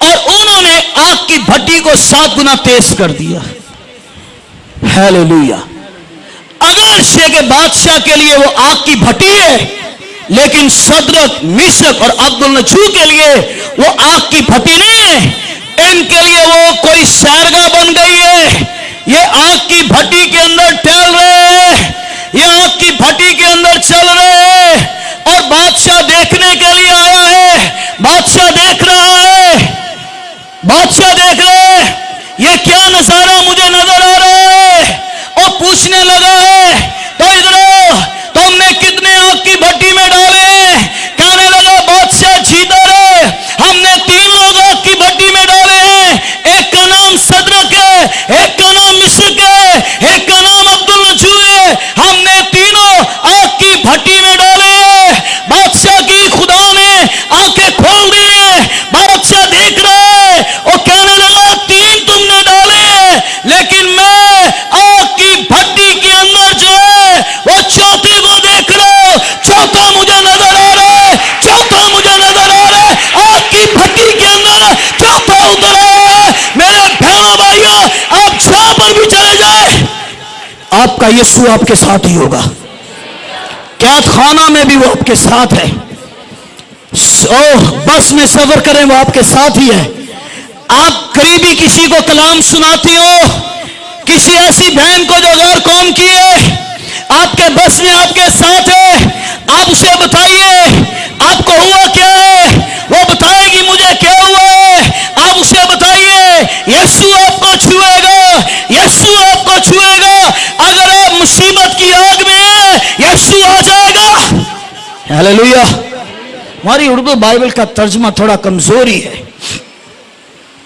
और उन्होंने आग की भट्टी को 7 गुना तेज कर दिया। हालेलुया। अगर शे के बादशाह के लिए वो आग की भट्टी है, लेकिन सदरक, मिशक और अब्दुल-नजूर के लिए वो आग की भट्टी नहीं है। इनके लिए वो कोई सैरगाह बन गई है। ये आग की भट्टी के अंदर टहल रहे हैं, ये आग की भट्टी के अंदर चल रहे हैं और बादशाह देखने के लिए आया है। बादशाह देख रहा है, बादशाह देख रहे हैं ये क्या नजारा मुझे नजर आ रहा है, और पूछने लगा है तो इधर तुमने कितने आग की भट्टी में डाले? कहने लगा बादशाह जीतर है, हमने 3 लोग आग की भट्टी में डाले हैं। एक का नाम सदरक है, एक का नाम मिशक है, एक का नाम अब्दुल-नजूर है। हमने तीनों आग की भट्टी में डाले हैं। बादशाह की खुदा ने आंखें खोल दी है। बादशाह देख रहा है और कहने लगा 3 तुमने डाले हैं, लेकिन मैं आग की भट्टी के अंदर जो है वो चौथे को देख रहा हूं। चौथा मुझे नजर आ रहा है, चौथा मुझे नजर आ रहा है। आग की भट्टी के अंदर चौथा उतर आया है। मेरे बहनों भाइयों, आप जहां पर भी चले जाए, आपका यीशु आपके साथ ही होगा। कैद खाना में भी वो आपके साथ है। बस में सफर करें, वो आपके साथ ही है। आप करीबी किसी को कलाम सुनाती हो, किसी ऐसी बहन को जो गैर कौम की है, आपके बस में आपके साथ है, आप उसे बताइए आपको हुआ क्या है, वो बताएगी मुझे क्या हुआ है। आप उसे बताइए यीशु आपको छुएगा, यीशु आपको छुएगा। अगर आप मुसीबत की आग में है, यीशु आ जाएगा। हालेलुया। हमारी उर्दू बाइबल का तर्जुमा थोड़ा कमजोरी है।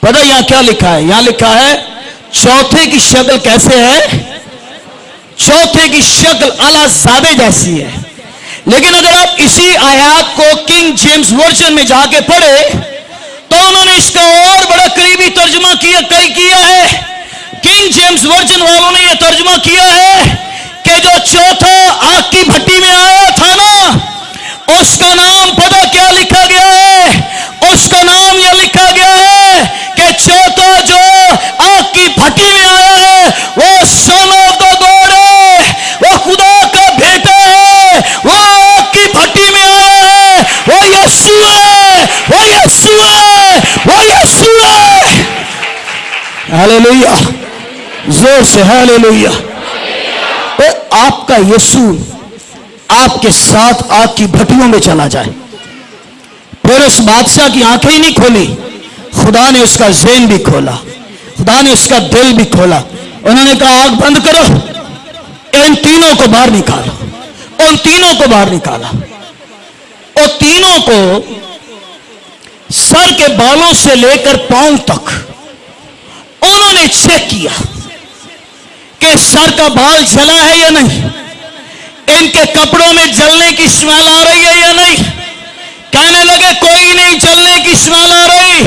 पता यहां क्या लिखा है? यहां लिखा है चौथे की शक्ल कैसे है? चौथे की शक्ल अलाज़ादे जैसी है। लेकिन अगर आप इसी आयत को किंग जेम्स वर्जन में जाके पढ़े तो उन्होंने इसका और बड़ा करीबी तर्जुमा किया है। किंग जेम्स वर्जन वालों ने यह तर्जुमा किया है कि जो चौथा आग की भट्टी में आया था ना, उसका नाम पता क्या लिखा गया है? उसका नाम यह लिखा गया है कि चौथा जो आग की भट्टी में आया है वो सन ऑफ द गॉड है, वो खुदा का बेटा है। वो आग की भट्टी में आया है, वो यीशु है, वो यीशु है, वो यीशु है। हालेलुया। जोर से हालेलुया। तो आपका यीशु आपके साथ आग की भट्टियों में चला जाए। फिर उस बादशाह की आंखें ही नहीं खोली, खुदा ने उसका ज़हन भी खोला, खुदा ने उसका दिल भी खोला। उन्होंने कहा आग बंद करो, इन तीनों को बाहर निकालो। उन तीनों को बाहर निकाला और तीनों को सर के बालों से लेकर पांव तक उन्होंने चेक किया कि सर का बाल जला है या नहीं, इनके कपड़ों में जलने की स्मेल आ रही है या नहीं। कहने लगे कोई नहीं जलने की स्मेल आ रही।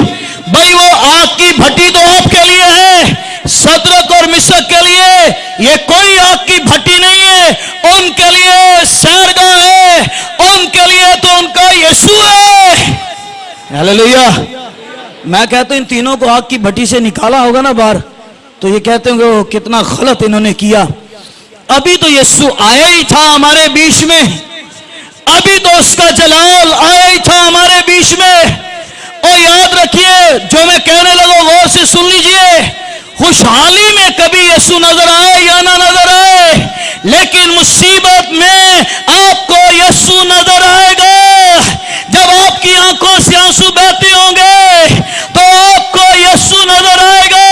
भाई वो आग की भट्टी तो आपके लिए है, सदरक और मिशक के लिए ये कोई आग की भट्टी नहीं है। उनके लिए सैरगाह है, उनके लिए तो उनका यीशु है। हालेलुया। मैं कहता हूं इन तीनों को आग की भट्टी से निकाला होगा ना बाहर, तो ये कहते होंगे वो कितना गलत इन्होंने किया। अभी तो यीशु आया ही था हमारे बीच में, अभी तो उसका जलाल आया ही था हमारे बीच में। और याद रखिए जो मैं कहने लगा गौर से सुन लीजिए, खुशहाली में कभी यीशु नजर आए या ना नजर आए, लेकिन मुसीबत में आपको यीशु नजर आएगा। जब आपकी आंखों से आंसू बहते होंगे तो आपको यीशु नजर आएगा।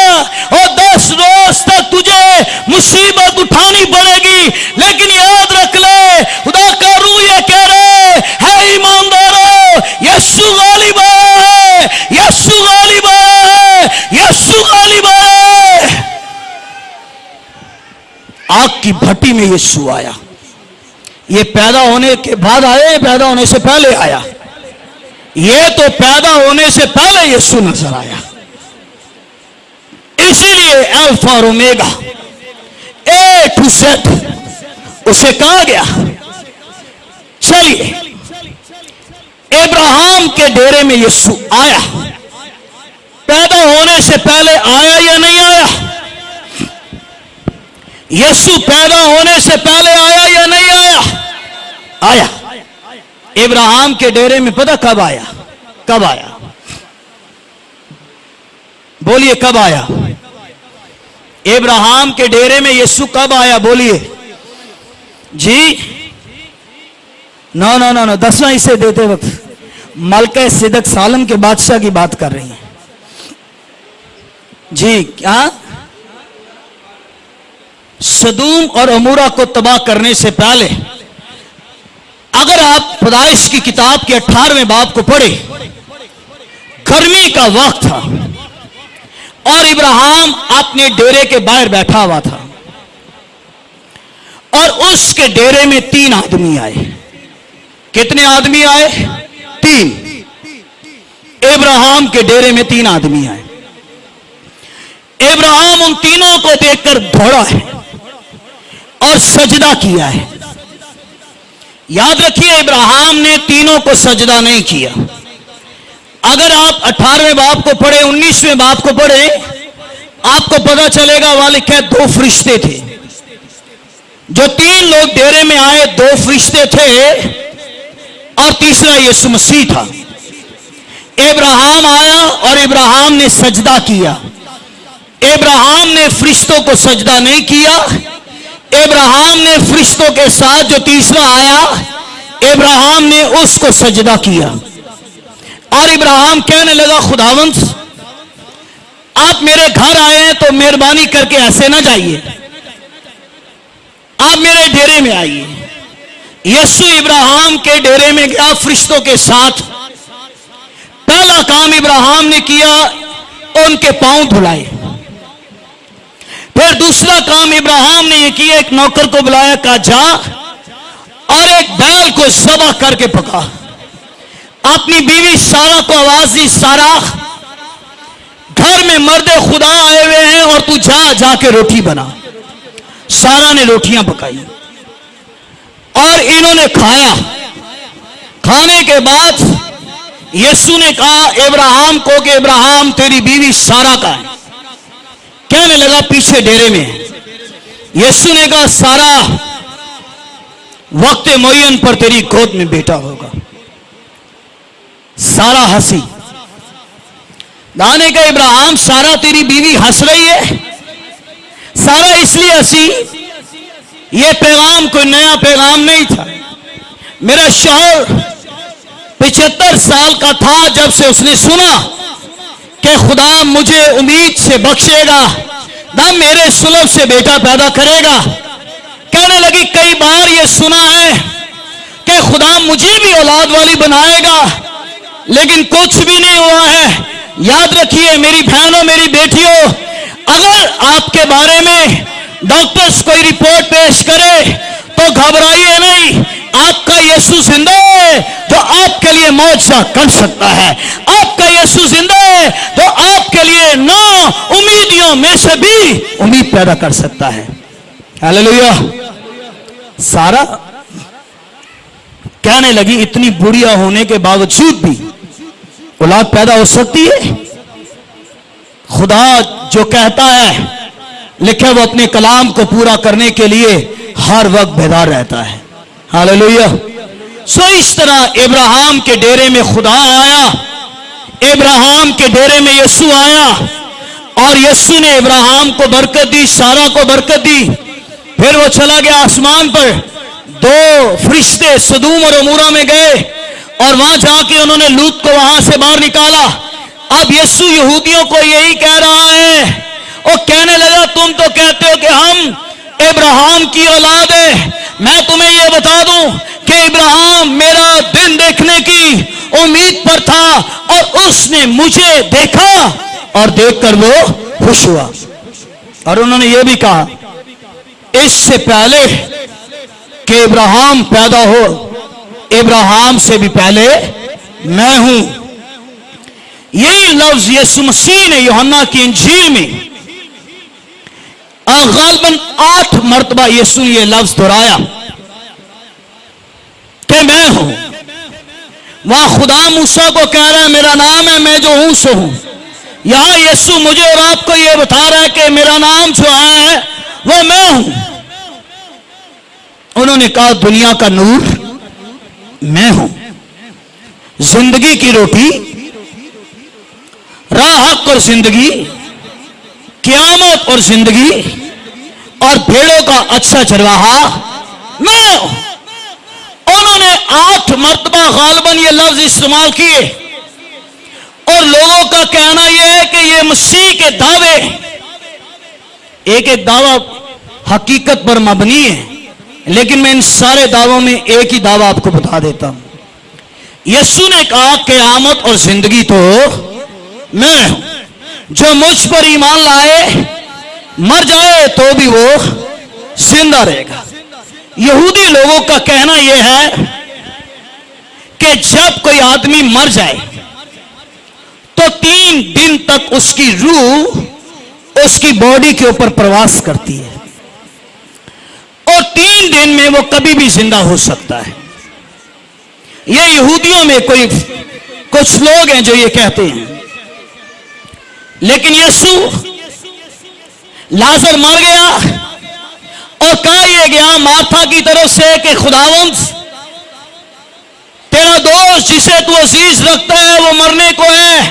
और 10 रोज तक तुझे मुसीबत उठानी पड़ेगी, लेकिन याद रख ले खुदा का रूह ये कह रहे है ईमानदारों, यीशु गालिब है, यीशु गालिब है, यीशु गालिब है। आग की भट्टी में यीशु आया। ये पैदा होने के बाद आया, पैदा होने से पहले आया? ये तो पैदा होने से पहले यीशु नजर आया। इसीलिए अल्फा और ओमेगा, ए टू जेड उसे कहा गया। चलिए अब्राहम के डेरे में यीशु आया, पैदा होने से पहले आया या नहीं आया? यीशु पैदा होने से पहले आया या नहीं आया? आया। इब्राहिम के डेरे में पता कब आया? कब आया? बोलिए कब आया? इब्राहिम के डेरे में यीशु कब आया? बोलिए जी। नो 10वां हिस्से देते वक्त मलका सिदक सालम के बादशाह की बात कर रही हैं जी। क्या? सदूम और अमूरा को तबाह करने से पहले अगर आप पैदाइश की किताब के 18वें बाब को पढ़े, गर्मी का वक्त था और इब्राहिम अपने डेरे के बाहर बैठा हुआ था और उसके डेरे में 3 आदमी आए। कितने आदमी आए? 3। इब्राहिम के डेरे में 3 आदमी आए। इब्राहिम उन तीनों को देखकर दौड़ा है और सजदा किया है। याद रखिए, इब्राहिम ने तीनों को सजदा नहीं किया। अगर आप 18वें बाब को पढ़े, 19वें बाब को पढ़े, आपको पता चलेगा वाले क्या 2 फरिश्ते थे। जो 3 लोग डेरे में आए, 2 फरिश्ते थे और तीसरा यीशु मसीह था। इब्राहिम आया और इब्राहिम ने सजदा किया। इब्राहिम ने फरिश्तों को सजदा नहीं किया। इब्राहिम ने फरिश्तों के साथ जो तीसरा आया, इब्राहिम ने उसको सजदा किया और इब्राहिम कहने लगा, खुदावंद आप मेरे घर आए हैं तो मेहरबानी करके ऐसे ना जाइए, आप मेरे डेरे में आइए। यीशु इब्राहिम के डेरे में गया फरिश्तों के साथ। पहला काम इब्राहिम ने किया, उनके पांव धुलाए। फिर दूसरा काम इब्राहिम ने यह किया, एक नौकर को बुलाया, कहा जा और एक बैल को ज़बह करके पका। अपनी बीवी सारा को आवाज दी, सारा घर में मर्दे खुदा आए हुए हैं और तू जाके रोटी बना। सारा ने रोटियां पकाई और इन्होंने खाया। खाने के बाद यीशु ने कहा इब्राहिम को कि इब्राहिम तेरी बीवी सारा का है। कहने लगा पीछे डेरे में। यीशु ने कहा सारा वक्त मुअय्यन पर तेरी गोद में बेटा होगा। सारा हंसी। दाने का इब्राहिम सारा तेरी बीवी हंस रही है। सारा इसलिए हंसी, यह पैगाम कोई नया पैगाम नहीं था। मेरा शौहर 75 साल का था जब से उसने सुना कि खुदा मुझे उम्मीद से बख्शेगा, ना मेरे सुलभ से बेटा पैदा करेगा। कहने लगी कई बार ये सुना है कि खुदा मुझे भी औलाद वाली बनाएगा, लेकिन कुछ भी नहीं हुआ है। याद रखिए मेरी बहनों, मेरी बेटियों, अगर आपके बारे में डॉक्टर्स कोई रिपोर्ट पेश करे तो घबराइए नहीं। आपका यीशु जिंदा है जो आपके लिए मौजज़ा कर सकता है। आपका यीशु जिंदा है जो आपके लिए ना उम्मीदियों में से भी उम्मीद पैदा कर सकता है। हालेलुया। सारा कहने लगी इतनी बुढ़िया होने के बावजूद भी औलाद पैदा हो सकती है। खुदा जो कहता है लिखे वो अपने कलाम को पूरा करने के लिए हर वक्त बेदार रहता है। हालेलुया। सो इस तरह इब्राहिम के डेरे में खुदा आया, इब्राहिम के डेरे में यीशु आया और यीशु ने इब्राहिम को बरकत दी, सारा को बरकत दी। फिर वो चला गया आसमान पर। 2 फरिश्ते सदूम और अमूरा में गए और वहां जाके उन्होंने लूत को वहां से बाहर निकाला। अब यीशु यहूदियों को यही कह रहा है। वो कहने लगा तुम तो कहते हो कि हम इब्राहिम की औलाद है। मैं तुम्हें यह बता दूं कि इब्राहिम मेरा दिन देखने की उम्मीद पर था और उसने मुझे देखा और देखकर वो खुश हुआ। और उन्होंने यह भी कहा इससे पहले कि इब्राहिम पैदा हो, इब्राहिम से भी पहले मैं हूं। यही लफ्ज यीशु मसीह ने यूहन्ना की इंजील में गालबन 8 मरतबा यीशु ने यह लफ्ज दोहराया कि मैं हूं। वहां खुदा मूसा को कह रहा है मेरा नाम है मैं जो हूं सो हूं। यहां यीशु मुझे और आपको यह बता रहा है कि मेरा नाम जो है वो मैं हूं। उन्होंने कहा दुनिया का नूर मैं हूं, जिंदगी की रोटी, राह हक और जिंदगी, क़यामत और जिंदगी और भेड़ों का अच्छा चरवाहा मैं हूं। उन्होंने 8 मर्तबा गालिबन ये लफ्ज इस्तेमाल किए और लोगों का कहना यह है कि ये मसीह के दावे एक एक दावा हकीकत पर मबनी है, लेकिन मैं इन सारे दावों में एक ही दावा आपको बता देता हूं। यीशु ने कहा क़यामत और जिंदगी तो मैं हूं, जो मुझ पर ईमान लाए मर जाए तो भी वो जिंदा रहेगा। यहूदी लोगों का कहना यह है कि जब कोई आदमी मर जाए तो 3 दिन तक उसकी रूह उसकी बॉडी के ऊपर प्रवास करती है और 3 दिन में वो कभी भी जिंदा हो सकता है। ये यहूदियों में कुछ लोग हैं जो ये कहते हैं, लेकिन यीशु लाजर मर गया और कहा यह गया मार्था की तरफ से कि खुदावंद तेरा दोस्त जिसे तू अजीज रखता है वो मरने को है,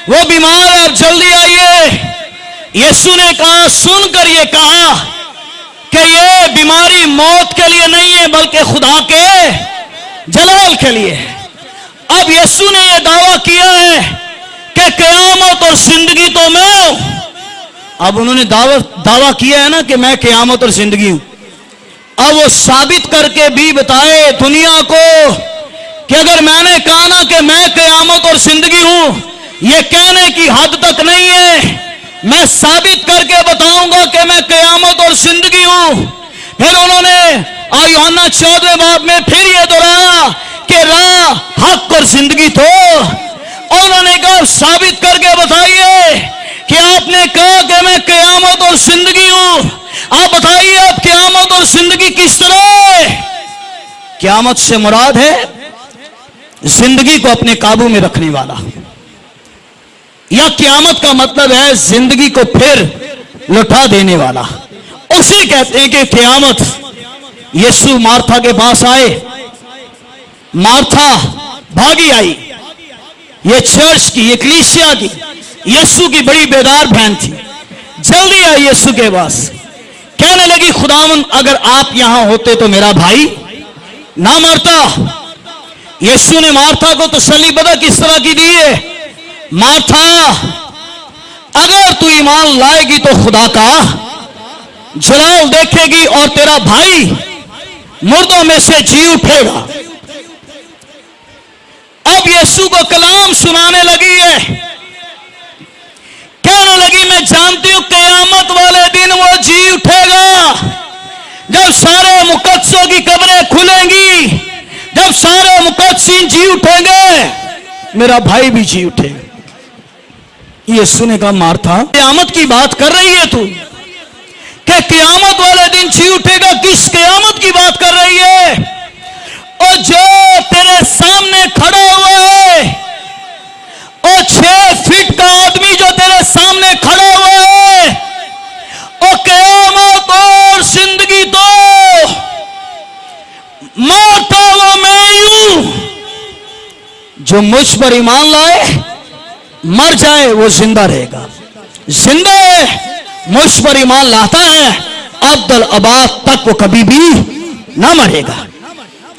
वो बीमार है, अब जल्दी आइए। यीशु ने कहा सुनकर ये कहा कि ये बीमारी मौत के लिए नहीं है बल्कि खुदा के जलाल के लिए है। अब यीशु ने यह दावा किया है कि क़यामत और जिंदगी तो मैं हूं। अब उन्होंने दावा किया है ना कि मैं क़यामत और जिंदगी हूं। अब वो साबित करके भी बताए दुनिया को कि अगर मैंने कहा ना कि मैं क़यामत और जिंदगी हूं, ये कहने की हद तक नहीं है, मैं साबित करके बताऊंगा कि मैं क़यामत और जिंदगी हूं। फिर उन्होंने यूहन्ना 14वें बाब में फिर ये दोहराया कि राह हक और जिंदगी तो। उन्होंने कहा साबित करके बताइए कि आपने कहा कि मैं क़यामत और जिंदगी हूं, आप बताइए आप क़यामत और जिंदगी किस तरह। क़यामत से मुराद है जिंदगी को अपने काबू में रखने वाला, या क़यामत का मतलब है जिंदगी को फिर लौटा देने वाला। उसे कहते हैं कि क़यामत। यीशु मार्था के पास आए, मार्था भागी आई, ये चर्च की, ये कलीसिया की, यीशु की बड़ी बेदार बहन थी, जल्दी आई यीशु के पास, कहने लगी खुदावन अगर आप यहां होते तो मेरा भाई ना मरता। यीशु ने मार्था को तसल्ली पता किस तरह की दी है, मार्था अगर तू ईमान लाएगी तो खुदा का जलाल देखेगी और तेरा भाई मुर्दों में से जी उठेगा। अब यीशु को कलाम सुनाने लगी है, कहने लगी मैं जानती हूं क़यामत वाले दिन वो जी उठेगा, जब सारे मुकद्दसों की कब्रें खुलेंगी, जब सारे मुकद्दसीन जी उठेंगे, मेरा भाई भी जी उठेगा। यीशु ने कहा मार्था क़यामत की बात कर रही है तू, कि क़यामत वाले दिन जी उठेगा, किस क़यामत की बात कर रही है? और जो तेरे सामने खड़ा हुआ है, और 6 फीट का आदमी जो तेरे सामने खड़ा हुआ है, और क़यामत और जिंदगी तो मार्था वो मैं ही हूं। जो मुझ पर ईमान लाए मर जाए वो जिंदा रहेगा, जिंदा है मुझ पर ईमान लाता है अब्दुल अबाद तक वो कभी भी ना मरेगा।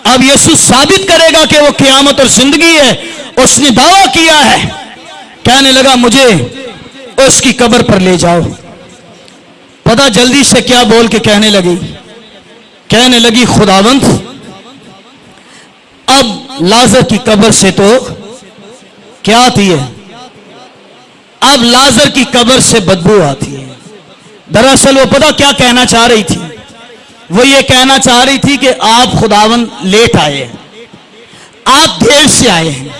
अब यीशु साबित करेगा कि वो क़यामत और जिंदगी है। उसने दावा किया है, कहने लगा मुझे उसकी कब्र पर ले जाओ। पता जल्दी से क्या बोल के कहने लगी, कहने लगी खुदावंद अब लाजर की कब्र से तो क्या आती है, अब लाजर की कब्र से बदबू आती है। दरअसल वो पता क्या कहना चाह रही थी, वो ये कहना चाह रही थी कि आप खुदावंद लेट आए हैं, आप देर से आए हैं,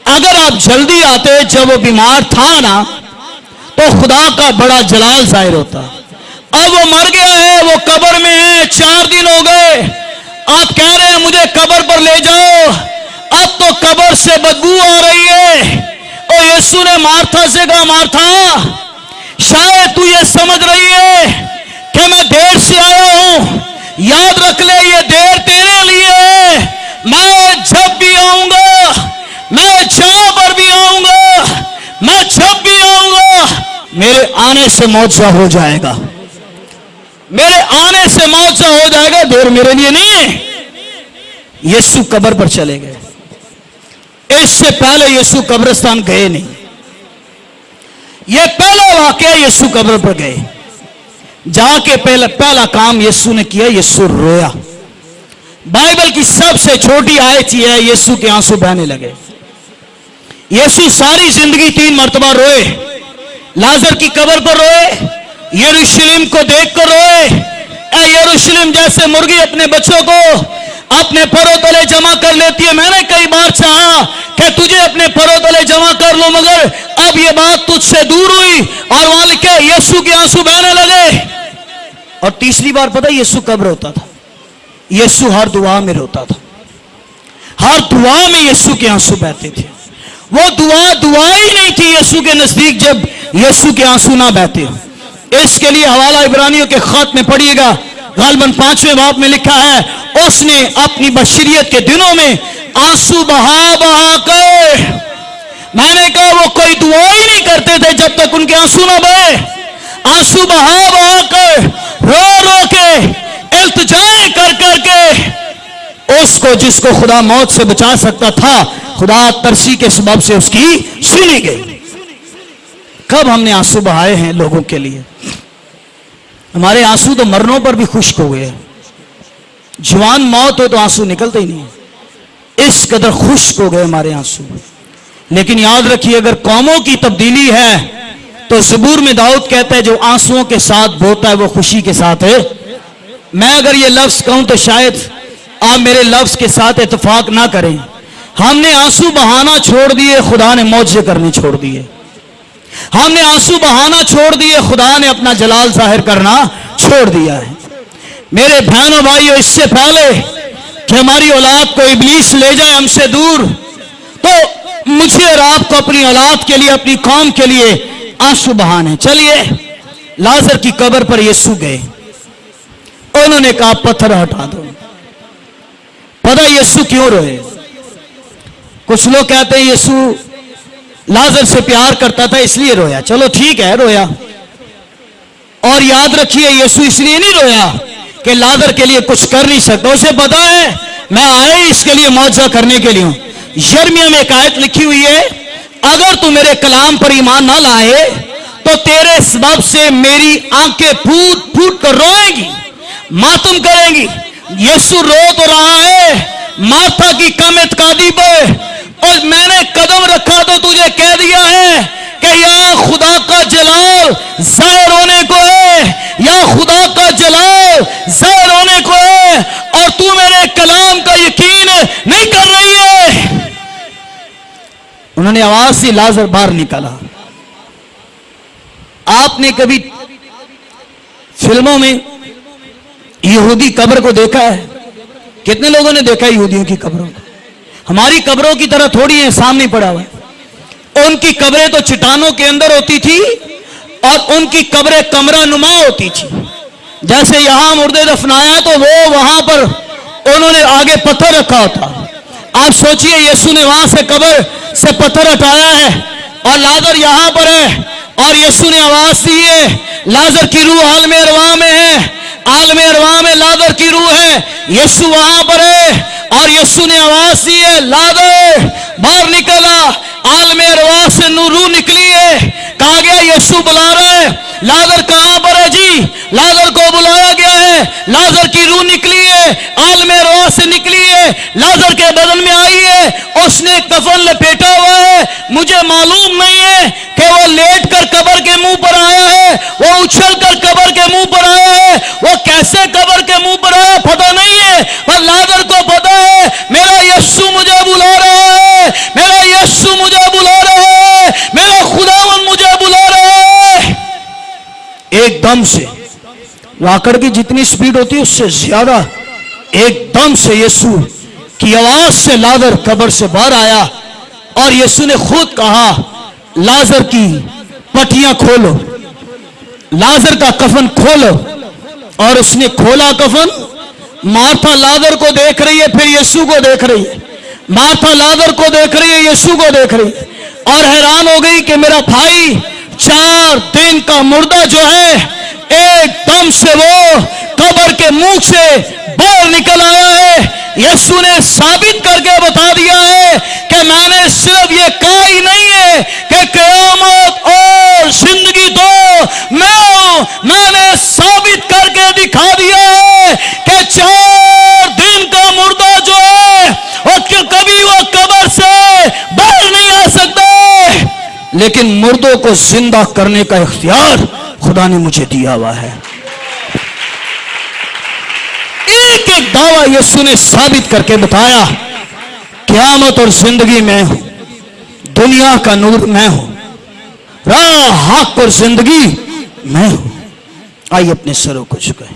अगर आप जल्दी आते जब वो बीमार था ना तो खुदा का बड़ा जलाल जाहिर होता। अब वो मर गया है, वो कब्र में है, 4 दिन हो गए, आप कह रहे हैं मुझे कब्र पर ले जाओ, अब तो कब्र से बदबू आ रही है और यीशु ने मार्था से कहा, मार्था शायद तू ये समझ रही है कि मैं देर से आया हूं, याद रख ले ये देर तेरे लिए है। मैं जब भी आऊंगा, मैं जहां पर भी आऊंगा, मैं जब भी आऊंगा, मेरे आने से मौजूदा हो जाएगा, मेरे आने से मौजूदा हो जाएगा, देर मेरे लिए नहीं है। यीशु कब्र पर चले गए। इससे पहले यीशु कब्रिस्तान गए नहीं। यह पहला वाकया, यीशु कब्र पर गए। जाके पहला काम यीशु ने किया, यीशु रोया। बाइबल की सबसे छोटी आयत यह है, यीशु के आंसू बहने लगे। यीशु सारी जिंदगी 3 मरतबा रोए। लाजर की कब्र पर रोए, यरूशलेम को देखकर रोए। ऐ यरूशलेम जैसे मुर्गी अपने बच्चों को अपने परों तले जमा कर लेती है, मैंने कई बार चाहा कि तुझे अपने परों तले जमा कर लो, मगर अब यह बात तुझसे दूर हुई। और वहां लिखे यीशु के आंसू बहने लगे। और तीसरी बार पता यीशु कब रोता था? यीशु हर दुआ में रोता था। हर दुआ में यीशु के आंसू बहते थे। वो दुआ ही नहीं थी यीशु के नजदीक जब यीशु के आंसू ना बहते हो। इसके लिए हवाला इब्रानियों के खत में पढ़िएगा, गालबन 5वें बाब में लिखा है, उसने अपनी बशरियत के दिनों में आंसू बहा बहा कर, मैंने कहा वो कोई दुआ ही नहीं करते थे जब तक उनके आंसू ना बहे। आंसू बहा बहा कर, रो रो के, इल्तिजाएं कर करके उसको जिसको खुदा मौत से बचा सकता था, खुदा तरसी के सबब से उसकी सुनी गई। कब हमने आंसू बहाए हैं लोगों के लिए? हमारे आंसू तो मरनों पर भी खुश्क हो गए। जवान मौत हो तो आंसू निकलते ही नहीं। इस कदर खुश्क हो गए हमारे आंसू। लेकिन याद रखिए, अगर कौमों की तब्दीली है तो ज़बूर में दाऊद कहता है, जो आंसुओं के साथ बोता है वो खुशी के साथ है। मैं अगर ये लफ्ज कहूं तो शायद आप मेरे लफ्ज के साथ इत्तेफाक ना करें। हमने आंसू बहाना छोड़ दिए, खुदा ने मौजे करने छोड़ दिए। हमने आंसू बहाना छोड़ दिए, खुदा ने अपना जलाल जाहिर करना छोड़ दिया है। मेरे बहनों भाइयों, इससे पहले कि हमारी औलाद को इब्लीस ले जाए हमसे दूर, तो मुझे और आपको अपनी औलाद के लिए, अपनी कौम के लिए आंसू बहाने। चलिए, लाजर की कब्र पर यीशु गए। उन्होंने कहा पत्थर हटा दो। पता यीशु क्यों रोए? कुछ लोग कहते हैं यीशु लाजर से प्यार करता था इसलिए रोया। चलो ठीक है, रोया। और याद रखिए, यीशु इसलिए नहीं रोया कि लाजर के लिए कुछ कर नहीं सकता। उसे पता है मैं आया ही इसके लिए, मौजज़ा करने के लिए हूं। यिर्मयाह में एक आयत लिखी हुई है, अगर तू मेरे कलाम पर ईमान ना लाए तो तेरे सबब से मेरी आंखें फूट फूट कर रोएगी, मातम करेंगी। यीशु रो तो रहा है मार्था की कम इत्कादी पर, और मैंने कदम रखा तो तुझे कह दिया है कि या खुदा का जलाल ज़ाहिर होने को है, या खुदा का जलाल ज़ाहिर होने को है, और तू मेरे कलाम का यकीन नहीं कर रही है। उन्होंने आवाज से लाजर बाहर निकाला। आपने कभी फिल्मों में यहूदी कब्र को देखा है? कितने लोगों ने देखा है यहूदियों की कब्रों को? हमारी कब्रों की तरह थोड़ी है, सामने पड़ा हुआ है। उनकी कब्रें तो चट्टानों के अंदर होती थी और उनकी कब्रें कमरा नुमा होती थी। जैसे यहां मुर्दे दफनाया तो वो वहां पर उन्होंने आगे पत्थर रखा होता। आप सोचिए, यीशु ने वहां से कब्र से पत्थर हटाया है और लाजर यहां पर है, और यीशु ने आवाज दी है, लाजर की रूह आलमे अरवाह में है, आलमे अरवाह में लाजर की रूह है। यीशु वहां पर है और यीशु ने आवाज दी है, लाजर बाहर निकला। आलमे अरवाह से रूह निकली है। कहा गया यीशु बुला रहा है, लाजर कहां पर है जी? लाजर को बुलाया गया है। लाजर की रूह निकली है, आलमे अरवाह से निकली है, लाजर के बदन में आई है। उसने कफन लपेटा हुआ है। मुझे मालूम नहीं है कि वो लेट कर कब्र के मुंह पर आया है, वो उछल कर कब्र के मुंह पर आया है, वो कैसे कब्र के मुंह पर आया पता नहीं है, पर लाजर को पता है मेरा यीशु मुझे बुला रहा है, मेरा यीशु मुझे बुला रहा है, मेरा खुदावन मुझे बुला रहा है। एकदम से लाकड़ की जितनी स्पीड होती है उससे ज्यादा एकदम से यीशु की आवाज से लाजर कब्र से बाहर आया। और यीशु ने खुद कहा लाजर की पट्टियां खोलो, लाजर का कफन खोलो। और उसने खोला कफन। मार्था लाजर को देख रही है, फिर यीशु को देख रही है। मार्था लाजर को देख रही है, यीशु को देख रही है और हैरान हो गई कि मेरा भाई 4 दिन का मुर्दा जो है एकदम से वो कब्र के मुंह से बाहर निकल आया है। यीशु ने साबित करके बता दिया है कि मैंने सिर्फ ये कहा ही नहीं है कि क़यामत और जिंदगी तो मैं हूं, मैंने साबित करके दिखा दिया है कि 4 दिन का मुर्दा जो है और कभी वो कब्र से बाहर नहीं आ सकता, लेकिन मुर्दों को जिंदा करने का इख्तियार खुदा ने मुझे दिया हुआ है। एक एक दावा यीशु ने साबित करके बताया, क़यामत और जिंदगी मैं हूं, दुनिया का नूर मैं हूं, राह हक और जिंदगी मैं हूं। आइए अपने सरों को झुकाएं।